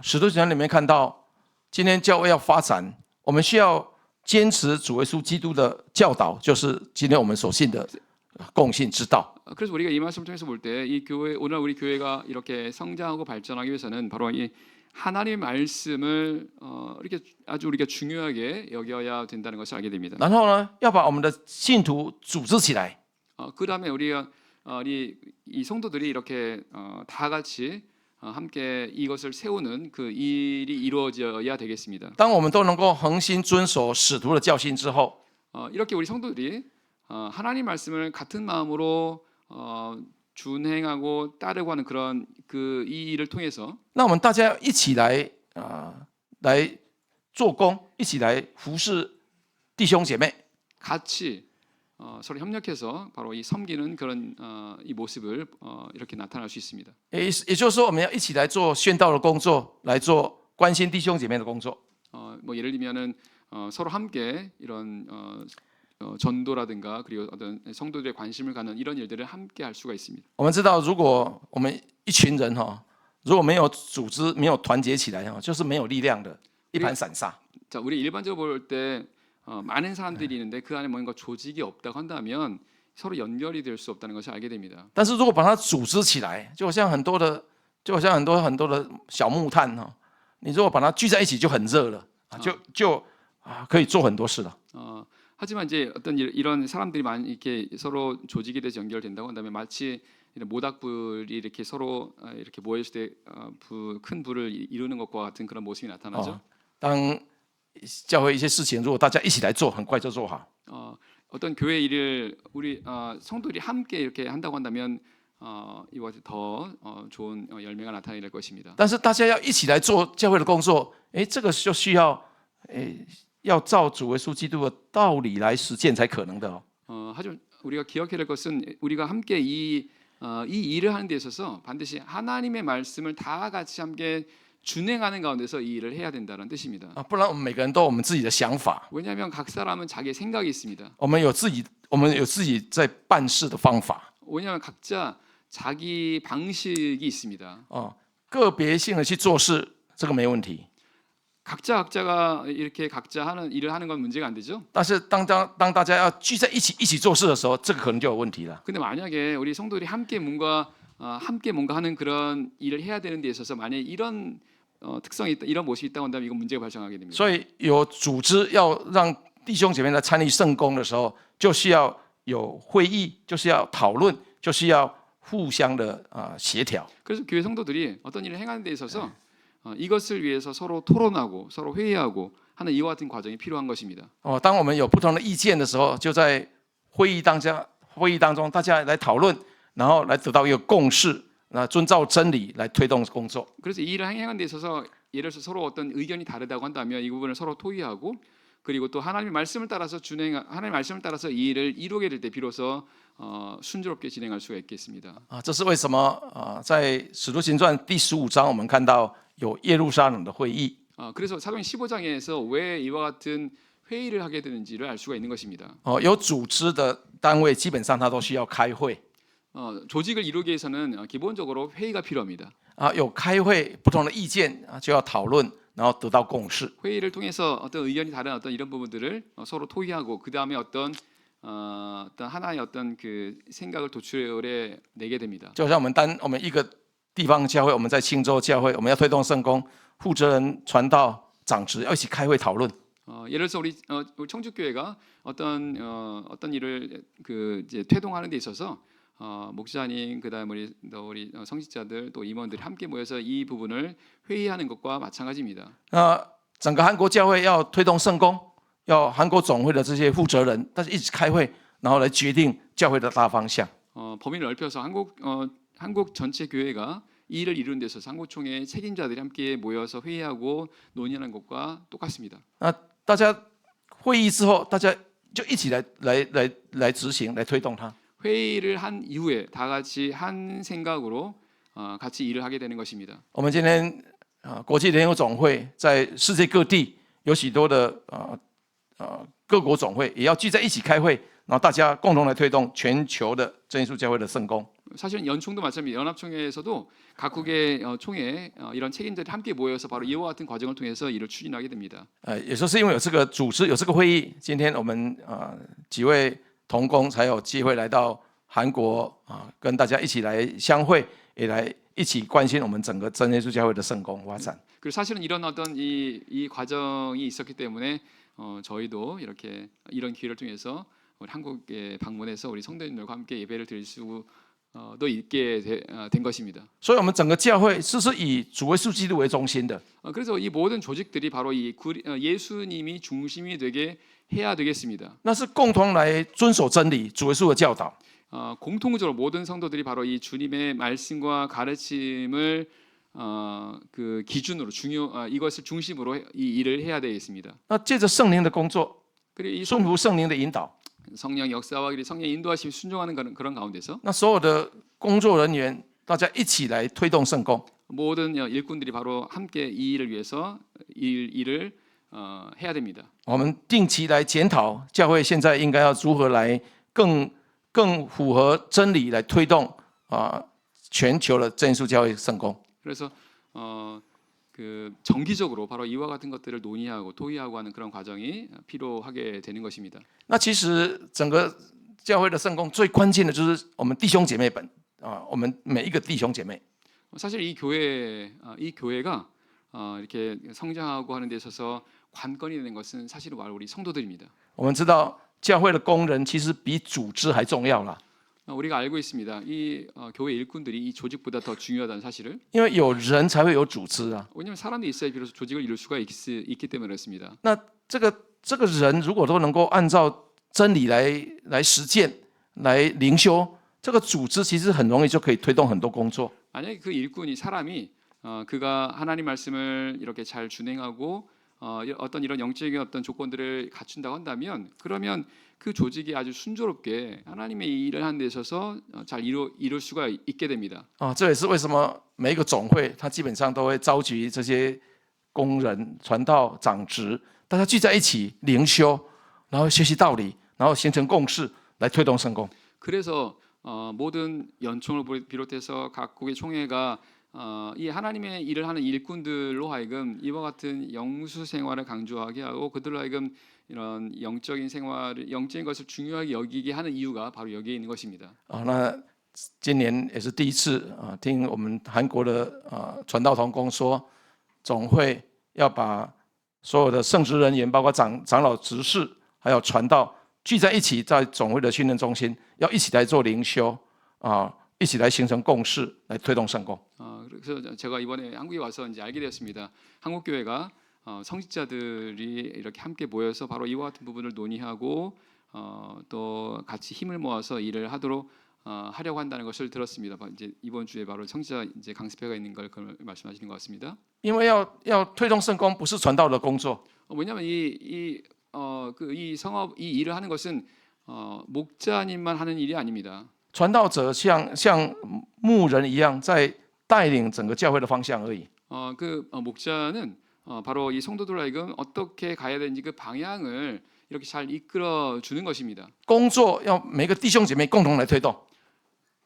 使徒行传里面看到，今天教会要发展，我们需要坚持主耶稣基督的教导，就是今天我们所信的共信之道。 그래서 우리가 이 말씀을 통해서 볼 때 이 교회 오늘 우리 교회가 이렇게 성장하고 발전하기 위해서는 바로 이 하나님의 말씀을 이렇게 아주 우리가 중요하게 여겨야 된다는 것을 알게 됩니다. 然后呢，要把我们的信徒组织起来， 그다음에 우리가 이 성도들이 이렇게 다 같이 함께 이것을 세우는 그 일이 이루어져야 되겠습니다. 当我们都能够恒心遵守使徒的教训之后， 이렇게 우리 성도들이 하나님 말씀을 같은 마음으로 준행하고 따르고 하는 그런 이 일을 통해서 那我们大家一起来来做工，一起来服侍弟兄姐妹。 같이 서로 협력해서 바로 이 섬기는 그런 이 모습을 이렇게 나타날 수 있습니다. 也就是说，我们要一起来做宣道的工作，来做关心弟兄姐妹的工作。 뭐 예를 들면은 서로 함께 이런 전도라든가 그리고 어떤 성도들의 관심을 갖는 이런 일들을 함께 할 수가 있습니다. 我们知道，如果我们一群人如果没有组织、没有团结起来就是没有力量的，一盘散沙。 자, 우리 일반적으로 볼 때 많은 사람들이 있는데 그 안에 뭔가 조직이 없다고 한다면 서로 연결이 될 수 없다는 것을 알게 됩니다. 但是如果把它组织起来，就好像很多的小木炭你如果把它聚在一起就很热了，就可以做很多事了。 하지만 이제 어떤 이런 사람들이 많이 이렇게 서로 조직이 돼서 연결된다고 한다면 마치 이런 모닥불이 이렇게 서로 이렇게 모였을 때 큰 불을 이루는 것과 같은 그런 모습이 나타나죠. 当教会一些事情，如果大家一起来做，很快就做好。 어떤 교회 일을 우리 성도들이 함께 이렇게 한다고 한다면 이와 같이 더 좋은 열매가 나타낼 것입니다. 但是大家要一起来做教会的工作，这个就需要要照主耶稣基督的道理来实践才可能的哦。 하지만 우리가 기억해야 될 것은 우리가 함께 이 일을 하는 데 있어서 반드시 하나님의 말씀을 다 같이 함께 준행하는 가운데서 이 일을 해야 된다는 뜻입니다. 不然我们每个人都有我们自己的想法， 왜냐하면 각 사람은 자기의 생각이 있습니다. 我们有自己在办事的方法 왜냐하면 각자 자기 방식이 있습니다. 个别性的去做事，这个没问题。 각자가 이렇게 각자 하는 일을 하는 건 문제가 안 되죠. 但是当大家要聚在一起做事的时候，这个可能就有问题了。 근데 만약에 우리 성도들이 함께 뭔가 하는 그런 일을 해야 되는 데 있어서 만약에 이런 특성이 있다, 이런 모습이 있다고 한다면 이건 문제가 발생하게 됩니다. 所以有组织要让弟兄姐妹来参与圣工的时候，就需要有会议，就是要讨论，就是要互相的协调。 그래서 교회 성도들이 어떤 일을 행하는 데 있어서 이것을 위해서 서로 토론하고 서로 회의하고 하는 이와 같은 과정이 필요한 것입니다. 当我们有不同的意见的时候，就在会议当中，大家来讨论，然后来得到一个共识，遵照真理来推动工作。 그래서 이 일을 행하는 데 있어서 예를 들어서 서로 어떤 의견이 다르다고 한다면 이 부분을 서로 토의하고 그리고 또 하나님의 말씀을 따라서 하나님의 말씀을 따라서 이 일을 이루게 될 때 비로소 순조롭게 진행할 수가 있겠습니다. 这是为什么在使徒行传第15章我们看到有耶路撒冷的会议。 그래서 사도행 15장에서 왜 이와 같은 회의를 하게 되는지를 알 수가 있는 것입니다. 有组织的单位基本上它都需要开会。 조직을 이루기 위해서는 기본적으로 회의가 필요합니다. 有开会不同的意见就要讨论，然后得到共识。 회의를 통해서 어떤 의견이 다른 어떤 이런 부분들을 서로 토의하고 그 다음에 어떤 하나의 어떤 그 생각을 도출해 내게 됩니다. 就像我们一个地方教会，我们在青州教会，我们要推动圣工，负责人、传道、长职要一起开会讨论。 예를 들어서 우리 청주교회가 어떤 일을 이제推动하는 데 있어서 목사님 그다음에 우리 성직자들 또 임원들이 함께 모여서 이 부분을 회의하는 것과 마찬가지입니다. 整个韩国教会要推动圣工，要韩国总会的这些负责人，但是一起开会，然后来决定教会的大方向。 범위를 넓혀서 한국 전체 교회가 이 일을 이루는 데 있어서 한국총회 책임자들이 함께 모여서 회의하고 논의하는 것과 똑같습니다. 大家会议之后，大家就一起来执行，来推动它。 회의를 한 이후에 다 같이 한 생각으로 같이 일을 하게 되는 것입니다. 我们今天国际联合总会在世界各地有许多的各国总会也要聚在一起开会，然后大家共同来推动全球的真耶稣教会的圣工。 사실은 연총도 마찬가지입니다. 연합총회에서도 각국의 총회 이런 책임자들이 함께 모여서 바로 이와 같은 과정을 통해서 일을 추진하게 됩니다. 也就是因为有这个组织，有这个会议，今天我们几位同工才有机会来到韩国跟大家一起来相会，也来一起关心我们整个真耶稣教会的圣工发展。 그리고 사실은 이런 어떤 이 과정이 있었기 때문에 저희도 이렇게 이런 기회를 통해서 우리 한국에 방문해서 우리 성도님들과 함께 예배를 드릴 수도 있게 된 것입니다. 所以，我们整个教会是以主耶稣基督为中心的。 그래서 이 모든 조직들이 바로 이 예수님이 중심이 되게 해야 되겠습니다. 那是共同来遵守真理，主耶稣的教导。 공통적으로 모든 성도들이 바로 이 주님의 말씀과 가르침을 그 기준으로 이것을 중심으로 이 일을 해야 되겠습니다. 那借着圣灵的工作， 그리고 이 顺服圣灵的引导， 성령 역사와 성령 인도하심 순종하는 그런 가운데서 那所有的工作人员大家一起来推动圣工。 모든 일꾼들이 바로 함께 이 일을 위해서 일을 해야 됩니다. 我们定期来检讨教会现在应该要如何来更符合真理来推动全球的真耶稣教会圣工。 그래서 그 정기적으로 바로 이와 같은 것들을 논의하고 토의하고 하는 그런 과정이 필요하게 되는 것입니다. 那其实整个教会的圣工最关键的就是我们弟兄姐妹们我们每一个弟兄姐妹。 사실 이 교회가 이렇게 성장하고 하는 데 있어서 관건이 되는 것은 사실은 바로 우리 성도들입니다. 我们知道教会的工人其实比组织还重要啦， 우리가 알고 있습니다. 이 교회 일꾼들이 이 조직보다 더 중요하다는 사실을. 因为有人才会有组织啊。 왜냐하면 사람이 있어야 비로소 조직을 이룰 수가 있기 때문에 그렇습니다. 那这个人如果都能够按照真理来实践、来灵修，这个组织其实很容易就可以推动很多工作。 만약에 그 일꾼이 사람이 그가 하나님 말씀을 이렇게 잘 준행하고 어떤 이런 영적인 어떤 조건들을 갖춘다고 한다면 그러면 그 조직이 아주 순조롭게 하나님의 이 일을 하는 데 있어서 잘 이룰 수가 있게 됩니다. 这也是为什么每一个总会，它基本上都会召集这些工人、传道、长职，大家聚在一起灵修，然后学习道理，然后形成共识，来推动圣工。 그래서 모든 연총을 비롯해서 각국의 총회가 이 하나님의 일을 하는 일꾼들로 하여금 이와 같은 영수 생활을 강조하게 하고 그들로 하여금 이런 영적인 생활, 영적인 것을 중요하게 여기게 하는 이유가 바로 여기에 있는 것입니다. 那今年也是第一次听我们韩国的传道同工说，总会要把所有的圣职人员，包括长老、执事，还有传道聚在一起，在总会的训练中心，要一起来做灵修一起来形成共识，来推动圣工。 그래서 제가 이번에 한국에 와서 이제 알게 되었습니다. 한국 교회가 성직자들이 이렇게 함께 모여서 바로 이와 같은 부분을 논의하고 또 같이 힘을 모아서 일을 하도록 하려고 한다는 것을 들었습니다. 이제 이번 주에 바로 성직자 이제 강습회가 있는 걸 말씀하시는 것 같습니다. 因为要推动圣工，不是传道的工作。 왜냐하면 이 성업 이 일을 하는 것은 목자님만 하는 일이 아닙니다. 传道者像牧人一样，在带领整个教会的方向而已。 목자는 바로 이 성도들 하여금 어떻게 가야 되는지 그 방향을 이렇게 잘 이끌어 주는 것입니다. 工作要每个弟兄姐妹共同来推动。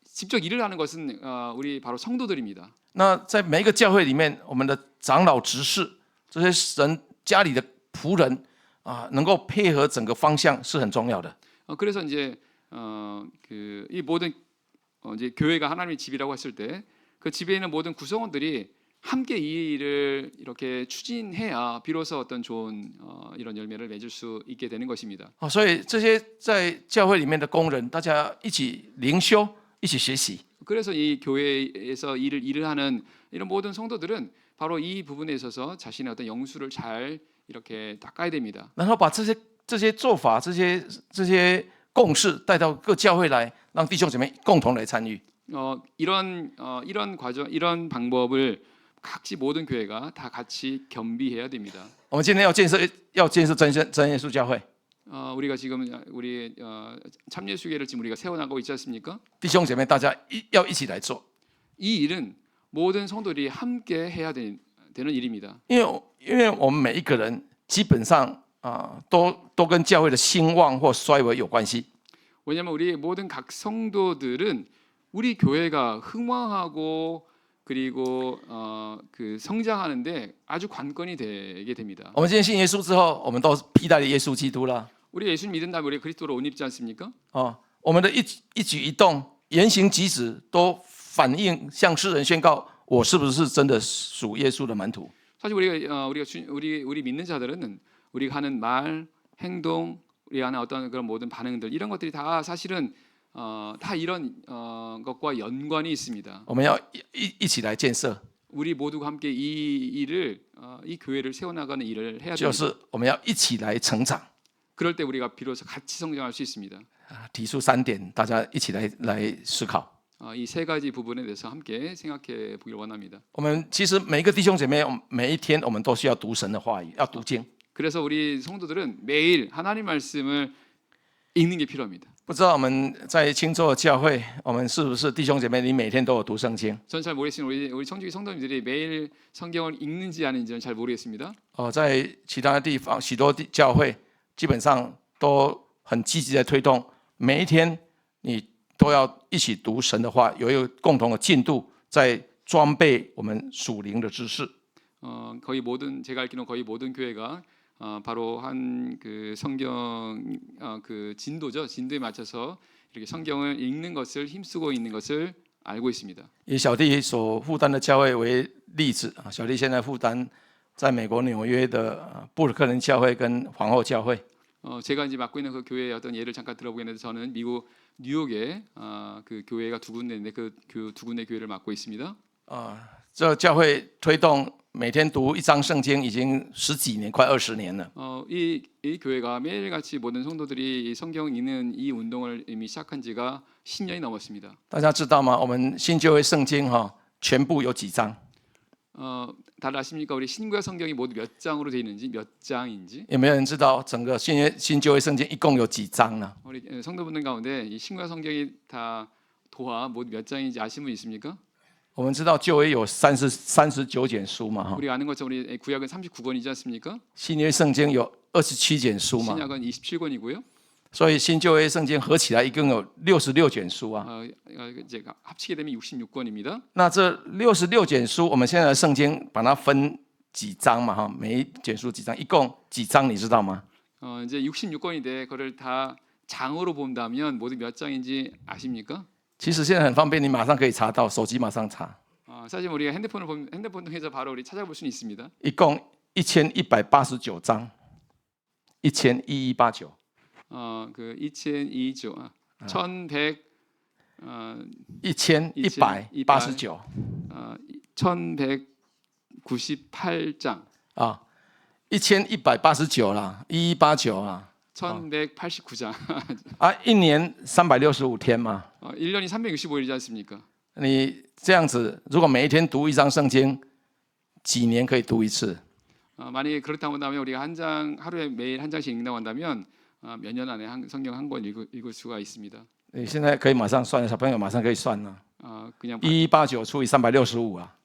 직접 일을 하는 것은 우리 바로 성도들입니다. 那在每一个教会里面，我们的长老、执事这些神家里的仆人能够配合整个方向是很重要的。 그래서 이제 이 모든 이제 교회가 하나님의 집이라고 했을 때 그 집에 있는 모든 구성원들이 함께 이 일을 이렇게 추진해야 비로소 어떤 좋은 이런 열매를 맺을 수 있게 되는 것입니다. 所以这些在教会里面的工人，大家一起灵修，一起学习。 그래서 이 교회에서 일을 하는 이런 모든 성도들은 바로 이 부분에 있어서 자신의 어떤 영수를 잘 이렇게 닦아야 됩니다. 然后把这些做法、这些共识带到各教会来，让弟兄姐妹共同来参与。 이런 과정, 이런 방법을 각지 모든 교회가 다 같이 겸비해야 됩니다. 我们今天要建设真耶稣教会， 우리가 지금 우리 참예수교회를 지금 우리가 세워나가고 있지 않습니까? 弟兄姐妹大家要一起来做， 이 일은 모든 성도들이 함께 해야 되는 일입니다. 因为我们每一个人基本上都跟教会的兴旺或衰微有关系。 왜냐하면 우리 모든 각 성도들은 우리 교회가 흥왕하고 그리고 그 성장하는데 아주 관건이 되게 됩니다. 我们今天信耶稣之后，我们都披戴了耶稣基督了。 우리 예수님 믿은 다음에 우리 그리스도로 옷 입지 않습니까? 我们的一举一动、言行举止都反映向世人宣告，我是不是真的属耶稣的门徒。 사실 우리 믿는 자들은 우리가 하는 말, 행동, 우리 하는 어떤 그런 모든 반응들 이런 것들이 다 사실은 다 이런 것과 연관이 있습니다. 我们要一起来建设， 우리 모두가 함께 이 교회를 세워나가는 일을 해야 就 됩니다. 是我们要一起来成长。 그럴 때 우리가 비로소 같이 성장할 수 있습니다. 提出3点，大家一起来思考。 이 세 가지 부분에 대해서 함께 생각해 보길 원합니다. 我们其实每一个弟兄姐妹，每一天我们都需要读神的话语，要读经。 그래서 우리 성도들은 매일 하나님 말씀을 읽는 게 필요합니다. 不知道我们在青州的教会，我们是不是弟兄姐妹？你每天都有读圣经？ 전 잘 모르겠습니다. 우리 청주기 성도님들이 매일 성경을 읽는지 아닌지는 잘 모르겠습니다. 在其他地方许多教会基本上都很积极的推动，每一天你都要一起读神的话，有一个共同的进度，在装备我们属灵的知识。 거의 모든 제가 알기로는 거의 모든 교회가 바로 한 그 성경 그 진도죠. 진도에 맞춰서 이렇게 성경을 읽는 것을 힘쓰고 있는 것을 알고 있습니다. 以小弟所负担的教会为例子小弟现在负担在美国纽约的布鲁克林教会跟皇后教会。 제가 이제 맡고 있는 그 교회의 어떤 예를 잠깐 들어보겠는데 저는 미국 뉴욕에 그 교회가 두 군데인데 그 두 군데 교회를 맡고 있습니다. 这教会推动每天读一章圣经已经十几年，快20年了。 이 교회가 매일같이 모든 성도들이 이 성경 읽는 이 운동을 이미 시작한 지가 10년이 넘었습니다. 大家知道吗？我们新旧约圣经全部有几章？ 다들 아십니까? 우리 신구약 성경이 모두 몇 장으로 되어 있는지, 몇 장인지? 有没有人知道整个新旧约圣经一共有几章呢？ 우리 성도분들 가운데 이 신구약 성경이 다 도화 모두 몇 장인지 아시는 분 있습니까? 我们知道旧约有39卷书嘛， 우리가 아는 것처럼 우리 구약은 39권이지 않습니까? 新约圣经有27卷书嘛， 신약은 27권이고요. 所以新旧约圣经合起来一共有66卷书啊。 이제 합치게 되면 66권입니다. 那这66卷书，我们现在的圣经把它分几章嘛，每一卷书几章，一共几章你知道吗？ 이제 66권인데 그걸 다 장으로 본다면 모두 몇 장인지 아십니까? 其实现在很方便，你马上可以查到，手机马上查。 사실 우리가 핸드폰 통해서 바로 우리 찾아볼 수는 있습니다. 一共1189章，11189。 그 2002조 1100 1189 1198장 啊，1189啦，1189啦， 1189장 啊，一年365天嘛。 1년이 365일이지 않습니까? 你这样子，如果每一天读一章圣经，几年可以读一次？ 만약에 그렇다고 한다면 우리가 하루에 매일 한 장씩 읽는다고 한다면 몇 년 안에 성경 한 권 읽을 수가 있습니다. 你现在可以马上算，小朋友马上可以算了。 그냥 1189除以365啊。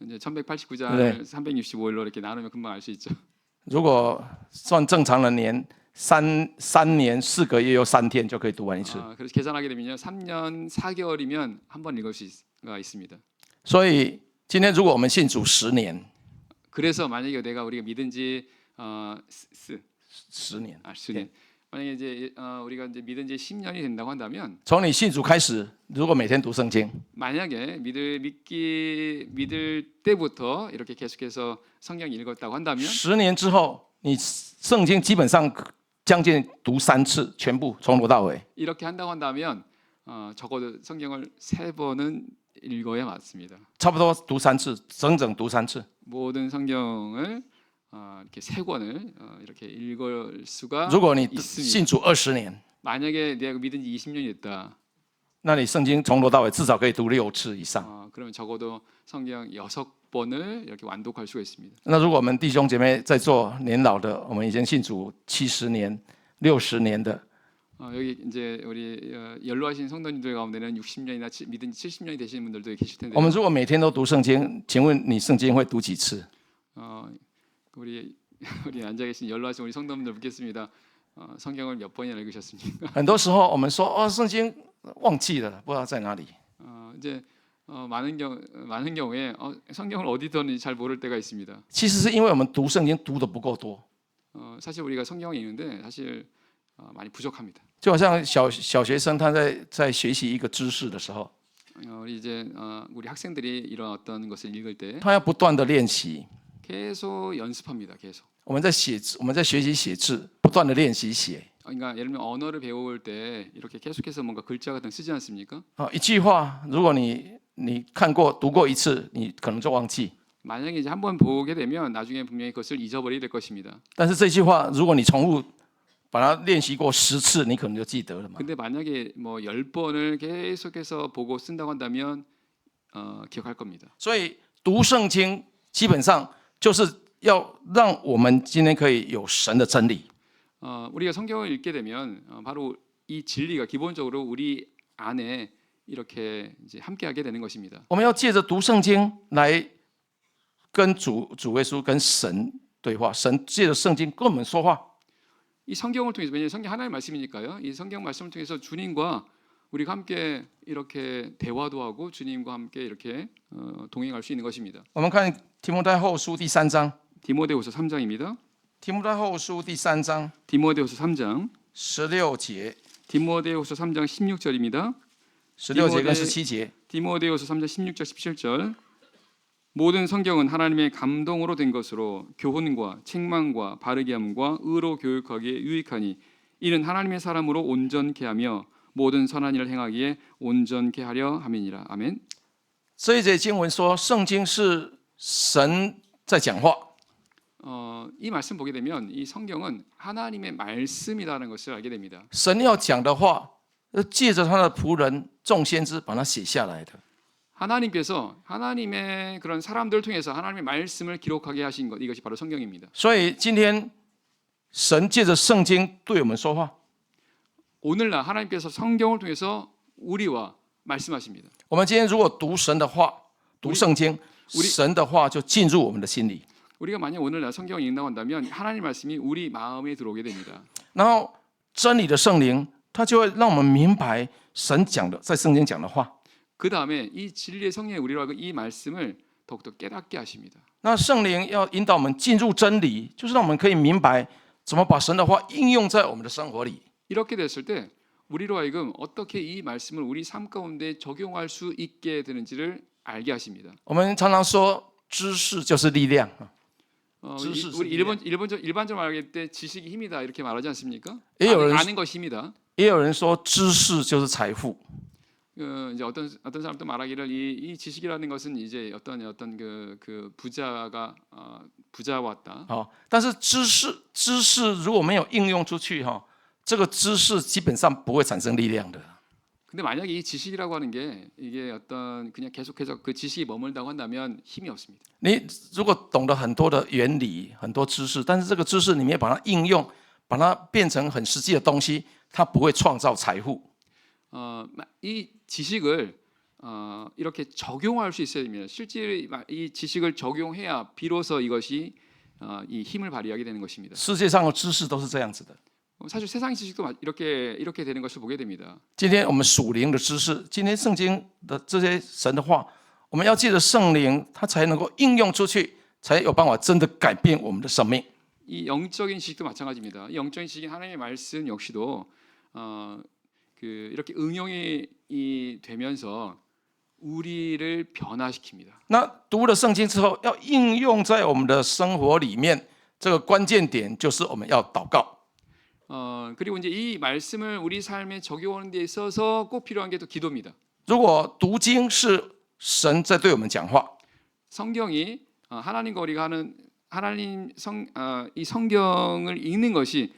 이제 1189장을 365일로 이렇게 나누면 금방 알 수 있죠. 如果算正常的年，3年4个月又3天就可以读完一次。 그래서 계산하게 되면요, 3년 4개월이면 한 번 읽을 수가 있습니다. 所以今天如果我们信主10年， 그래서 만약에 우리가 믿은지 10年， 10년, 만약에 이제 우리가 이제 믿은지 10년이 된다고 한다면, 从你信主开始，如果每天读圣经， 만약에 믿을 때부터 이렇게 계속해서 성경 읽었다고 한다면, 10年之后，你圣经基本上将近读3次，全部从头到尾。 이렇게 한다고 한다면 적어도 성경을 3번은 읽어야 맞습니다. 差不多读3次，整整读3次。 모든 성경을 이렇게 3권을 이렇게 읽을 수가 如果你 있습니다. 信主20年， 만약에 내가 믿은 지 20년이 됐다. 那你圣经从头到尾至少可以读6次以上。 그러면 적어도 성경 6번을 이렇게 완독할 수가 있습니다. 那如果我们弟兄姐妹在座年老的，我们已经信主70年、60年的， 여기 이제 우리 연로하신 성도님들 가운데는 60년이나 믿은 지 70년이 되시는 분들도 계실 텐데. 我们如果每天都读圣经，请问你圣经会读几次？ 우리 앉아 계신 연로하신 우리 성도님들 묻겠습니다. 성경을 몇 번이나 읽으셨습니까? 很多时候我们说圣经忘记了，不知道在哪里。 이제 많은 경우에 성경을 어디 뒀는지 잘 모를 때가 있습니다. 其实是因为我们读圣经读的不够多， 사실 우리가 성경을 읽는데 사실 많이 부족합니다. 就好像小学生他在学习一个知识的时候， 우리 이제 우리 학생들이 이런 어떤 것을 읽을 때 他要不断的练习。 계속 연습합니다. 계속. 我们在学习写字，不断的练习写。 그러니까 예를 들면 언어를 배울 때 이렇게 계속해서 뭔가 글자 같은 거 쓰지 않습니까? 一句话，如果你看过读过一次，你可能就忘记。 만약에 이제 한번 보게 되면 나중에 분명히 그것을 잊어버리게 될 것입니다. 但是这句话，如果你重复把它练习过10次，你可能就记得了嘛。 근데 만약에 뭐 10번을 계속해서 보고 쓴다고 한다면 기억할 겁니다. 所以读圣经基本上就是要让我们今天可以有神的真理。 우리가 성경을 읽게 되면 바로 이 진리가 기본적으로 우리 안에 이렇게 이제 함께하게 되는 것입니다. 我们要借着读圣经来跟主耶稣跟神对话，神借着圣经跟我们说话。 이 성경을 통해서 왜냐하면 성경 하나의 말씀이니까요. 이 성경 말씀을 통해서 주님과 우리가 함께 이렇게 대화도 하고 주님과 함께 이렇게 동행할 수 있는 것입니다. 我们看提摩太后书第3章， 디모데후서 3장입니다. 提摩太后书第3章 디모데후서 3장 16节、 디모데후서 3장 16절입니다. 16节跟17节。 디모데후서 3장 16절 17절 모든 성경은 하나님의 감동으로 된 것으로 교훈과 책망과 바르게 함과 의로 교육하기에 유익하니 이는 하나님의 사람으로 온전케 하며 모든 선한 일을 행하기에 온전케 하려 함이니라. 아멘. 这一节经文说，圣经是神在讲话。 이 말씀 보게 되면 이 성경은 하나님의 말씀이라는 것을 알게 됩니다. 神要讲的话，借着他的仆人众先知把它写下来的。 하나님께서 하나님의 그런 사람들을 통해서 하나님의 말씀을 기록하게 하신 것, 이것이 바로 성경입니다. 所以今天神借着圣经对我们说话。 오늘날 하나님께서 성경을 통해서 우리와 말씀하십니다. 我们今天如果读神的话，读圣经，神的话就进入我们的心里。 우리가 만약 오늘날 성경을 읽는다고 한다면 하나님 말씀이 우리 마음에 들어오게 됩니다. 然后真理的圣灵，他就会让我们明白神讲的，在圣经讲的话。 그 다음에 이 진리의 성령이 우리로 하여금 이 말씀을 더욱더 깨닫게 하십니다. 那圣灵要引导我们进入真理，就是让我们可以明白怎么把神的话应用在我们的生活里。 이렇게 됐을 때 우리로 하여금 어떻게 이 말씀을 우리 삶 가운데 적용할 수 있게 되는지를 알게 하십니다. 我们常常说，知识就是力量。 우리 일반적으로 말할 때 지식이 힘이다 이렇게 말하지 않습니까? 아는 것이 힘이다. 也有人说，知识就是财富。 이제 어떤 사람도 말하기를 이 지식이라는 것은 이제 어떤 그 부자가 부자 왔다. 但是知识如果没有应用出去这个知识基本上不会产生力量的。 근데 만약에 이 지식이라고 하는 게 이게 어떤 그냥 계속해서 그 지식이 머물다고 한다면 힘이 없습니다. 你如果懂得很多的原理、很多知识，但是这个知识你没有把它应用，把它变成很实际的东西，它不会创造财富。 이 지식을 이렇게 적용할 수 있어야 됩니다. 실제 이 지식을 적용해야 비로소 이것이 이 힘을 발휘하게 되는 것입니다. 世界上的知识都是这样子的。 사실 세상 지식도 이렇게 되는 것을 보게 됩니다. 今天我们属灵的知识，今天圣经的这些神的话，我们要借着圣灵，它才能够应用出去，才有办法真的改变我们的生命。 이 영적인 지식도 마찬가지입니다. 이 영적인 지식인 하나님의 말씀 역시도 이렇게 응용이 되면서 우리를 변화시킵니다. 那读了圣经之后，要应用在我们的生活里面，这个关键点就是我们要祷告。 그리고 이제 이 말씀을 우리 삶에 적용하는 데 있어서 꼭 필요한 게 또 기도입니다. 如果读经是神在对我们讲话， 성경이 하나님과 우리가 하는 이 성경을 읽는 것이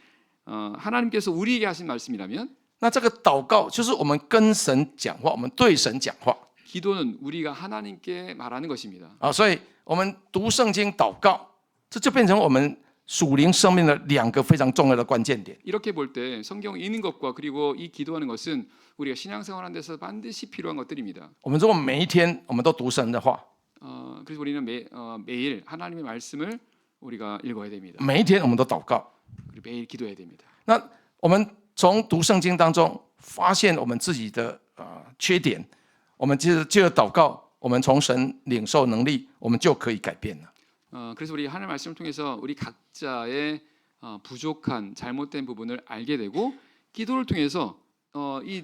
하나님께서 우리에게 하신 말씀이라면 那这个祷告就是我们跟神讲话，我们对神讲话。 기도는 우리가 하나님께 말하는 것입니다. 所以我们读圣经祷告，这就变成我们属灵生命的两个非常重要的关键点。 이렇게 볼 때 성경 읽는 것과 그리고 이 기도하는 것은 우리가 신앙생활하는 데서 반드시 필요한 것들입니다. 我们如果每一天我们都读神的话， 그래서 우리는 매일 하나님의 말씀을 우리가 읽어야 됩니다. 每一天我们都祷告。 그리고 매일 기도해야 됩니다. 那我们从读圣经当中发现我们自己的缺点，我们接着祷告，我们从神领受能力，我们就可以改变了。 그래서 우리 하나님의 말씀을 통해서 우리 각자의 부족한 잘못된 부분을 알게 되고 기도를 통해서 이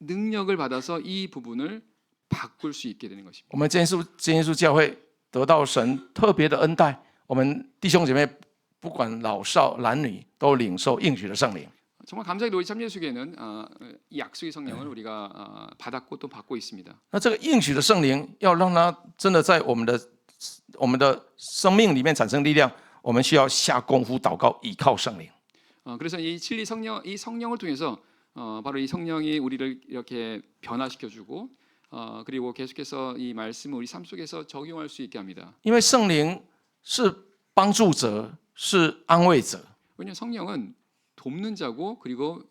능력을 받아서 이 부분을 바꿀 수 있게 되는 것입니다. 我们真耶稣教会得到神特别的恩待，我们弟兄姐妹不管老少男女都领受应许的圣灵。 정말 감사하게도 우리 참예수교회는 이 약속의 성령을 우리가 받았고 또 받고 있습니다. 那这个应许的圣灵要让它真的在我们的生命里面产生力量，我们需要下功夫祷告，依靠圣灵。 그래서 이 진리 성령, 이 성령을 통해서 바로 이 성령이 우리를 이렇게 변화시켜주고 그리고 계속해서 이 말씀을 우리 삶 속에서 적용할 수 있게 합니다. 因为圣灵是帮助者，是安慰者。 왜냐하면 성령은 돕는 자고 그리고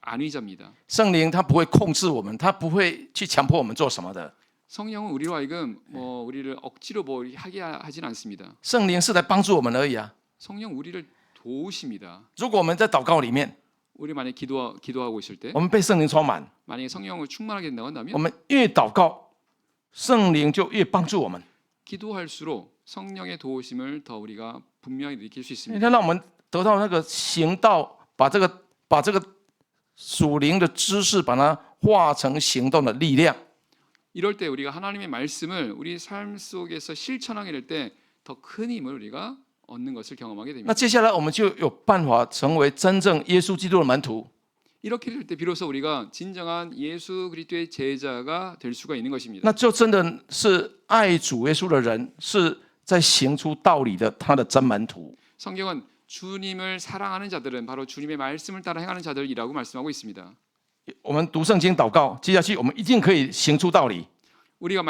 안위자입니다. 圣灵他不会控制我们，他不会去强迫我们做什么的。 성령은 우리로 하여금 우리를 억지로 하게 하진 않습니다. 圣灵是来帮助我们而已啊。 성령 우리를 도우십니다. 如果我们在祷告里面， 우리 만약 기도하고 있을 때 我们被圣灵充满， 만약에 성령을 충만하게 된다고 한다면 我们越祷告，圣灵就越帮助我们。 기도할수록 성령의 도우심을 더 우리가 분명히 느낄 수 因为 있습니다. 他让我们得到那个行道，把这个属灵的知识，把它化成行动的力量。 이럴 때 우리가 하나님의 말씀을 우리 삶 속에서 실천하게 될 때 더 큰 힘을 우리가 얻는 것을 경험하게 那 됩니다. 接下来我们就有办法成为真正耶稣基督的门徒。 이렇게 될 때 비로소 우리가 진정한 예수 그리스도의 제자가 될 수가 있는 것입니다. 那就真的是爱主耶稣的人，是在行出道理的他的真门徒。 성경은 주님을 사랑하는 자들은 바로 주님의 말씀을 따라 행하는 자들이라고 말씀하고 있습니다. 我们读圣经祷告，接下去我们一定可以行出道理。 우리가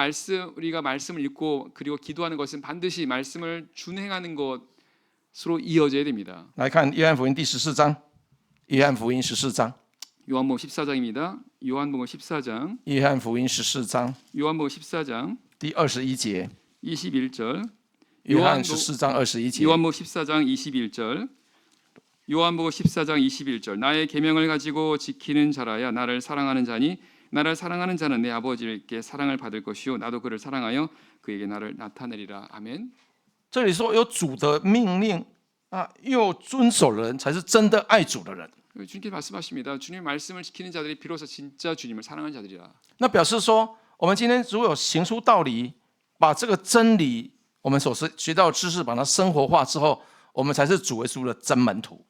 말씀을 읽고 그리고 기도하는 것은 반드시 말씀을 준행하는 것으로 이어져야 됩니다. 来看约翰福音第14章，约翰福音14章， 요한복음 14장입니다. 요한복음 14장. 约翰福音14章 요한복음 14장 第21节， 21절. 约翰14章21节。 요한복음 14장 21절. 요한복음 14장 21절. 나의 계명을 가지고 지키는 자라야 나를 사랑하는 자니 나를 사랑하는 자는 내 아버지께 사랑을 받을 것이요 나도 그를 사랑하여 그에게 나를 나타내리라. 아멘. 这里说有主的命令啊，又遵守的人才是真的爱主的人。 주님께 말씀하십니다. 주님의 말씀을 지키는 자들이 비로소 진짜 주님을 사랑하는 자들이라. 那表示说，我们今天如果有行出道理，把这个真理我们所学到的知识，把它生活化之后，我们才是主耶稣的真门徒。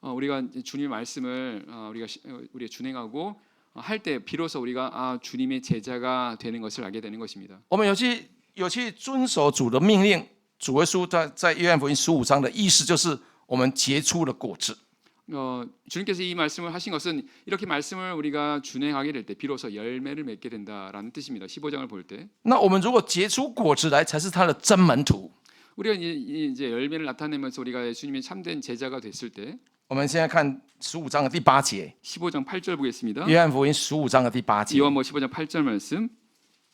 우리가 주님의 말씀을 우리가 준행하고 할 때 비로소 우리가 주님의 제자가 되는 것을 알게 되는 것입니다. 我们有去遵守主的命令，主耶稣在约翰福音15章的意思就是我们结出了果子。 주님께서 이 말씀을 하신 것은 이렇게 말씀을 우리가 준행하게 될 때 비로소 열매를 맺게 된다라는 뜻입니다. 15장을 볼 때. 那我们如果结出果子来，才是他的真门徒。 우리가 이제 열매를 나타내면서 우리가 예수님의 참된 제자가 됐을 때. 我们现在看15章的第8节， 15장 8절 보겠습니다. 约翰福音15章的第8节。 요한복음 15장 8절 말씀.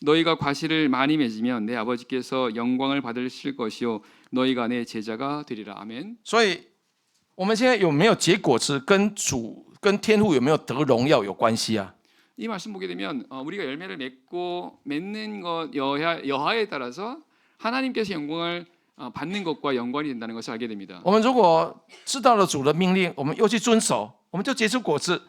너희가 과실을 많이 맺으면 내 아버지께서 영광을 받으실 것이요 너희가 내 제자가 되리라. 아멘. 所以我们现在有没有结果子，跟主跟天父有没有得荣耀有关系啊？ 이 말씀 보게 되면 우리가 열매를 맺는 것 여하에 따라서 하나님께서 영광을 받는 것과 연관이 된다는 것을 알게 됩니다. 我们如果知道了主的命令，我们又去遵守，我们就结出果子，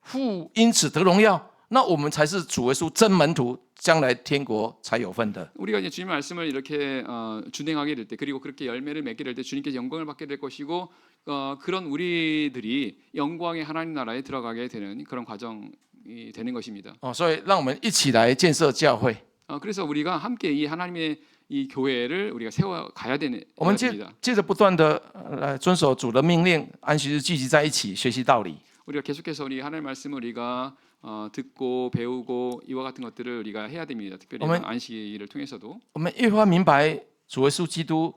父因此得荣耀，那我们才是主耶稣真门徒，将来天国才有份的。 우리가 이제 주님 말씀을 이렇게 준행하게 될 때, 그리고 그렇게 열매를 맺게 될 때 주님께서 영광을 받게 될 것이고, 그런 우리들이 영광의 하나님 나라에 들어가게 되는 그런 과정이 되는 것입니다. 所以让我们一起来建设教会。 그래서 우리가 함께 이 하나님의 이 교회를 우리가 세워 가야 됩니다. 我们接着不断的来遵守主的命令，安息日聚集在一起学习道理。 우리가 계속해서 우리 하나님의 말씀을 우리가 듣고 배우고 이와 같은 것들을 우리가 해야 됩니다. 특별히 안식일을 통해서도. 我们越发明白主耶稣基督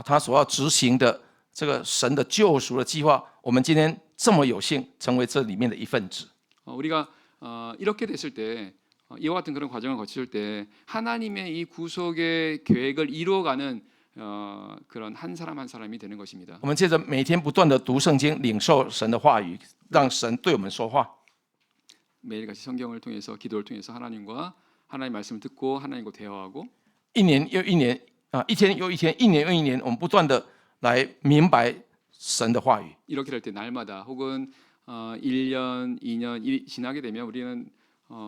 他所要执行的这个神的救赎的计划，我们今天这么有幸成为这里面的一份子。 우리가 이렇게 됐을 때 이와 같은 그런 과정을 거칠 때 하나님의 이 구속의 계획을 이루어가는 그런 한 사람 한 사람이 되는 것입니다. 我们接着每天不断的读圣经，领受神的话语，让神对我们说话。 매일같이 성경을 통해서 기도를 통해서 하나님과 하나님의 말씀을 듣고 하나님과 대화하고 一年又一年一天又一天，一年又一年，我们不断的来明白神的话语。 이렇게 될 때 날마다 혹은 1년, 2년 지나게 되면 우리는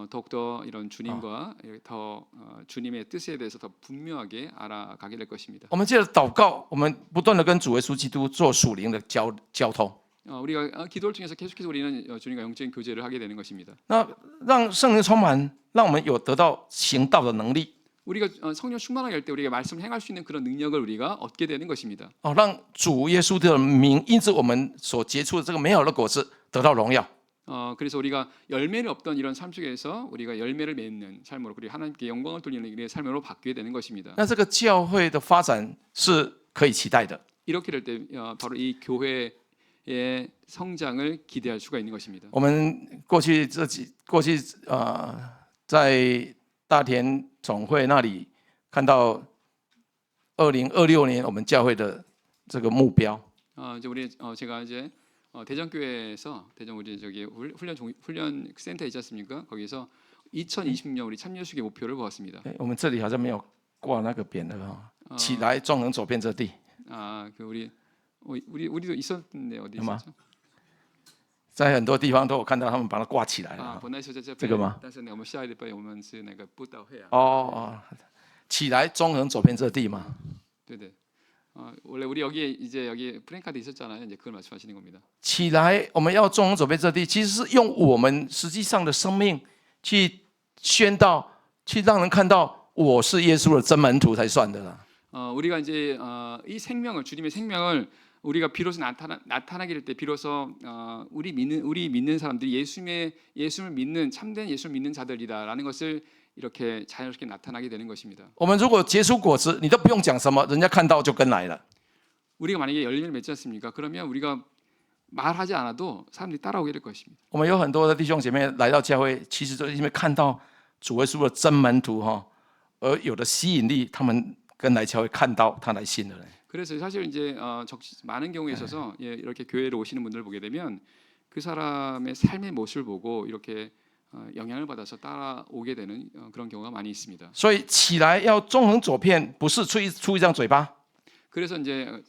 더욱더 이런 주님과 더 주님의 뜻에 대해서 더 분명하게 알아가게 될 것입니다. 我们接着祷告，我们不断的跟主耶稣基督做属灵的交通。 우리가 기도를 통해서 계속해서 우리는 주님과 영적인 교제를 하게 되는 것입니다. 那让圣灵充满，让我们有得到行道的能力。 우리가 성령 충만하게 할 때 우리가 말씀을 행할 수 있는 그런 능력을 우리가 얻게 되는 것입니다. 让主耶稣的名因着我们所结出的这个美好的果子得到荣耀。 그래서 우리가 열매를 없던 이런 삶 속에서 우리가 열매를 맺는 삶으로 그리고 하나님께 영광을 돌리는 일의 삶으로 바뀌게 되는 것입니다. 那这个教会的发展是可以期待的。 이렇게 될 때 바로 이 교회의 성장을 기대할 수가 있는 것입니다. 我们过去在大田总会那里看到2026年我们教会的这个目标。 이제 제가 이제 대전교회에서 대전 우리 저기 훈련 센터 있지 않습니까? 거기서 2026년 우리 참여수계 목표를 보았습니다. 我们这里好像没有挂那个匾了起来纵横走遍这地。 그 우리도 있었는데 어디 있었죠? 在很多地方都有看到他们把它挂起来了。这个吗？但是呢，我们下一礼拜我们是那个布道会起来纵横走遍这地嘛。 对。 원래 우리 여기 프랭카드 있었잖아요. 이제 그걸 말씀하시는 겁니다. 起来，我们要纵横走遍这地，其实是用我们实际上的生命去宣道，去让人看到我是耶稣的真门徒才算的啦。 우리가 이제 이 생명을 주님의 생명을 우리가 비로소 나타나게 될 때 비로소 우리 믿는 사람들이 예수를 믿는 참된 예수를 믿는 자들이다라는 것을 이렇게 자연스럽게 나타나게 되는 것입니다. 我们如果结出果子，你都不用讲什么，人家看到就跟来了。 우리가 만약에 열매를 맺지 않습니까? 그러면 우리가 말하지 않아도 사람들이 따라오게 될 것입니다. 我们有很多的弟兄姐妹来到教会，其实都是因为看到主耶稣的真门徒而有的吸引力，他们跟来教会看到他来信的人。 그래서 사실 이제 많은 경우에 있어서 이렇게 교회로 오시는 분들을 보게 되면 그 사람의 삶의 모습을 보고 이렇게 영향을 받아서 따라오게 되는 그런 경우가 많이 있습니다. 所以起来要纵横走遍，不是出一张嘴巴， 그래서 이제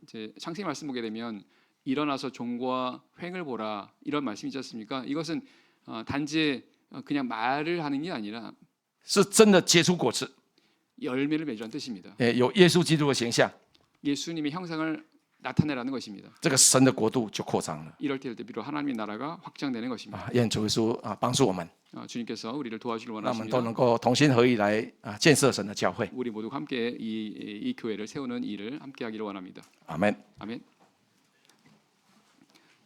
이제 창세기 말씀 보게 되면 일어나서 종과 횡을 보라 이런 말씀이 있지 않습니까? 이것은 단지 그냥 말을 하는 게 아니라 是真的结出果子， 열매를 맺으라는 뜻입니다. 有耶稣基督的形象， 예수님의 형상을 나타내라는 것입니다. 这个神的国度就扩张了。 이럴 때 비로 하나님의 나라가 확장되는 것입니다. 愿主耶稣帮助我们， 주님께서 우리를 도와주길 让我们 원하십니다. 都能够同心合意来建设神的教会。 우리 모두 함께 이 교회를 세우는 일을 함께 하기를 원합니다. 阿门。 아멘.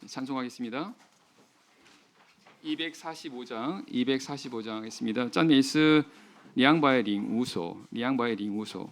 찬송하겠습니다. 245장 했습니다. 赞美诗两百零五首，205首。